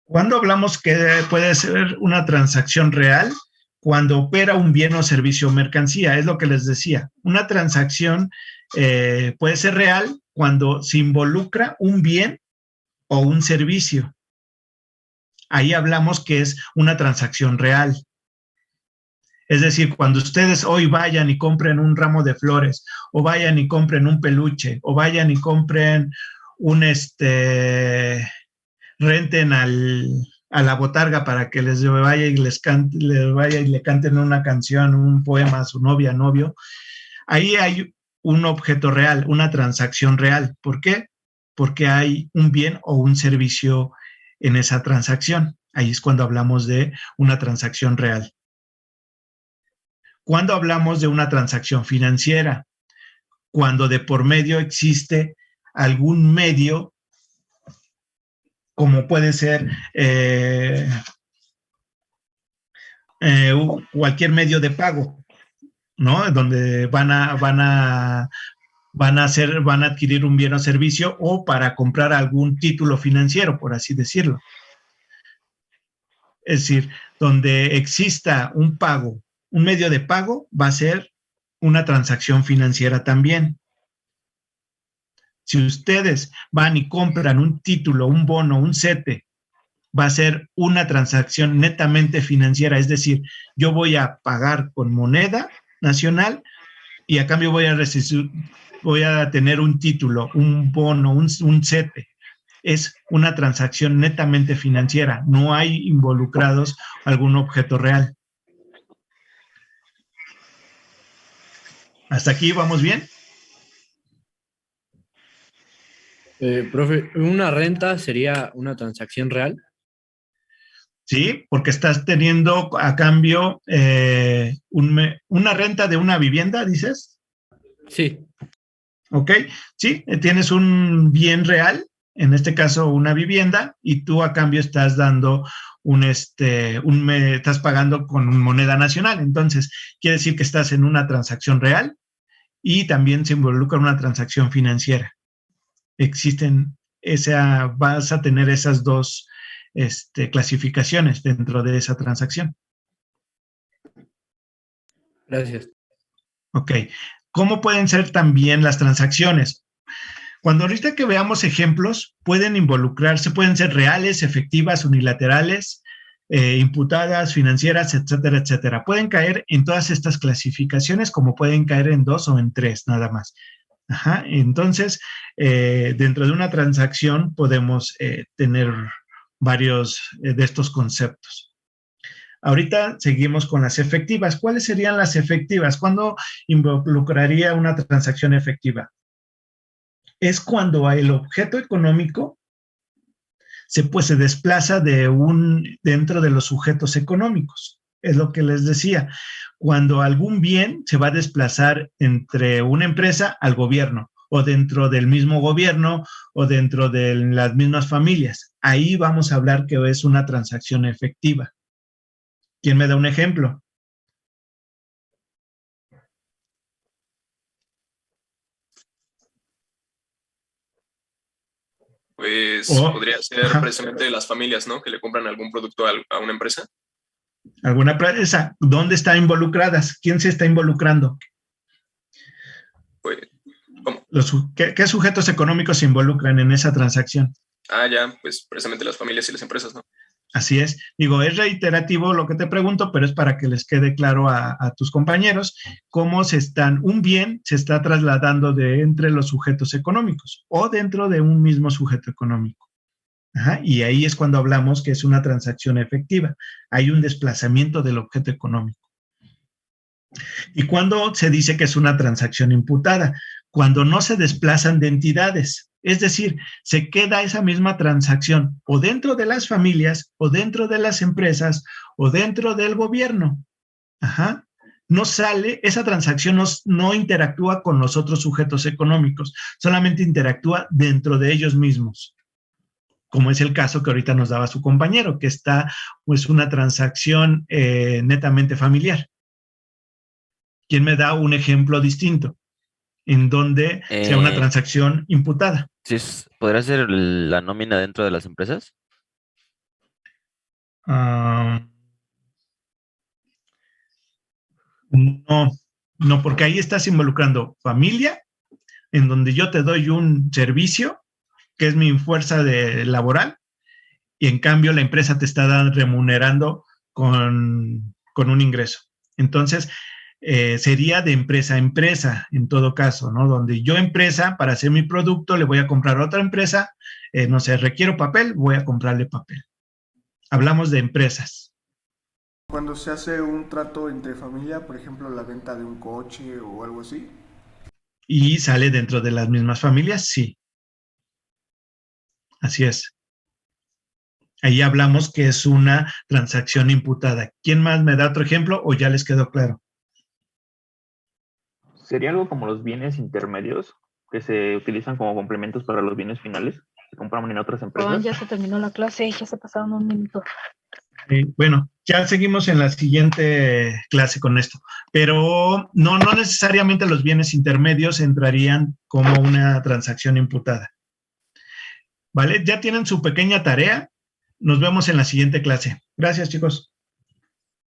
Speaker 1: ¿Cuándo hablamos que puede ser una transacción real? Cuando opera un bien o servicio o mercancía, es lo que les decía. Una transacción puede ser real cuando se involucra un bien o un servicio. Ahí hablamos que es una transacción real. Es decir, cuando ustedes hoy vayan y compren un ramo de flores, o vayan y compren un peluche, o vayan y compren renten a la botarga para que les vaya y le canten una canción, un poema a su novia, novio, ahí hay un objeto real, una transacción real. ¿Por qué? Porque hay un bien o un servicio en esa transacción. Ahí es cuando hablamos de una transacción real. ¿Cuándo hablamos de una transacción financiera? Cuando de por medio existe algún medio, como puede ser cualquier medio de pago, ¿no? Donde van a adquirir un bien o servicio o para comprar algún título financiero, por así decirlo. Es decir, donde exista un pago, un medio de pago, va a ser una transacción financiera también. Si ustedes van y compran un título, un bono, un CETE, va a ser una transacción netamente financiera, es decir, yo voy a pagar con moneda nacional y a cambio voy a tener un título, un bono, un CETE. Es una transacción netamente financiera, no hay involucrados algún objeto real. ¿Hasta aquí vamos bien?
Speaker 18: Profe, ¿una renta sería una transacción real?
Speaker 1: Sí, porque estás teniendo a cambio una renta de una vivienda, ¿dices?
Speaker 18: Sí.
Speaker 1: Ok, sí, tienes un bien real, en este caso una vivienda, y tú a cambio estás dando estás pagando con moneda nacional. Entonces, quiere decir que estás en una transacción real y también se involucra una transacción financiera. Vas a tener esas dos clasificaciones dentro de esa transacción.
Speaker 18: Gracias.
Speaker 1: Ok. ¿Cómo pueden ser también las transacciones? Cuando ahorita que veamos ejemplos, pueden involucrarse, pueden ser reales, efectivas, unilaterales, imputadas, financieras, etcétera, etcétera. Pueden caer en todas estas clasificaciones, como pueden caer en 2 o en 3 nada más. Ajá. Entonces, dentro de una transacción podemos tener varios de estos conceptos. Ahorita seguimos con las efectivas. ¿Cuáles serían las efectivas? ¿Cuándo involucraría una transacción efectiva? Es cuando el objeto económico se desplaza dentro de los sujetos económicos. Es lo que les decía. Cuando algún bien se va a desplazar entre una empresa al gobierno, o dentro del mismo gobierno, o dentro de las mismas familias. Ahí vamos a hablar que es una transacción efectiva. ¿Quién me da un ejemplo?
Speaker 8: Pues podría ser precisamente las familias, ¿no? Que le compran algún producto a una empresa.
Speaker 1: ¿Alguna empresa? ¿Dónde están involucradas? ¿Quién se está involucrando?
Speaker 8: Pues, ¿cómo?
Speaker 1: ¿Qué sujetos económicos se involucran en esa transacción?
Speaker 8: Ya, pues precisamente las familias y las empresas, ¿no?
Speaker 1: Así es. Digo, es reiterativo lo que te pregunto, pero es para que les quede claro a tus compañeros cómo un bien se está trasladando de entre los sujetos económicos o dentro de un mismo sujeto económico. Ajá, y ahí es cuando hablamos que es una transacción efectiva. Hay un desplazamiento del objeto económico. ¿Y cuándo se dice que es una transacción imputada? Cuando no se desplazan de entidades. Es decir, se queda esa misma transacción o dentro de las familias, o dentro de las empresas, o dentro del gobierno. Ajá. No sale, esa transacción no interactúa con los otros sujetos económicos, solamente interactúa dentro de ellos mismos. Como es el caso que ahorita nos daba su compañero, que está una transacción netamente familiar. ¿Quién me da un ejemplo distinto en donde sea una transacción imputada?
Speaker 17: Sí, ¿podría ser la nómina dentro de las empresas?
Speaker 1: No, porque ahí estás involucrando familia, en donde yo te doy un servicio, que es mi fuerza laboral, y en cambio la empresa te está remunerando con un ingreso. Entonces, sería de empresa a empresa, en todo caso, ¿no? Donde yo empresa, para hacer mi producto, le voy a comprar a otra empresa, no sé, requiero papel, voy a comprarle papel. Hablamos de empresas.
Speaker 2: Cuando se hace un trato entre familia, por ejemplo, la venta de un coche o algo así.
Speaker 1: Y sale dentro de las mismas familias, sí. Así es. Ahí hablamos que es una transacción imputada. ¿Quién más me da otro ejemplo o ya les quedó claro?
Speaker 10: ¿Sería algo como los bienes intermedios que se utilizan como complementos para los bienes finales que compran en otras empresas?
Speaker 4: Ya se terminó la clase, ya se pasaron un minuto.
Speaker 1: Bueno, ya seguimos en la siguiente clase con esto, pero no necesariamente los bienes intermedios entrarían como una transacción imputada. ¿Vale? Ya tienen su pequeña tarea. Nos vemos en la siguiente clase. Gracias, chicos.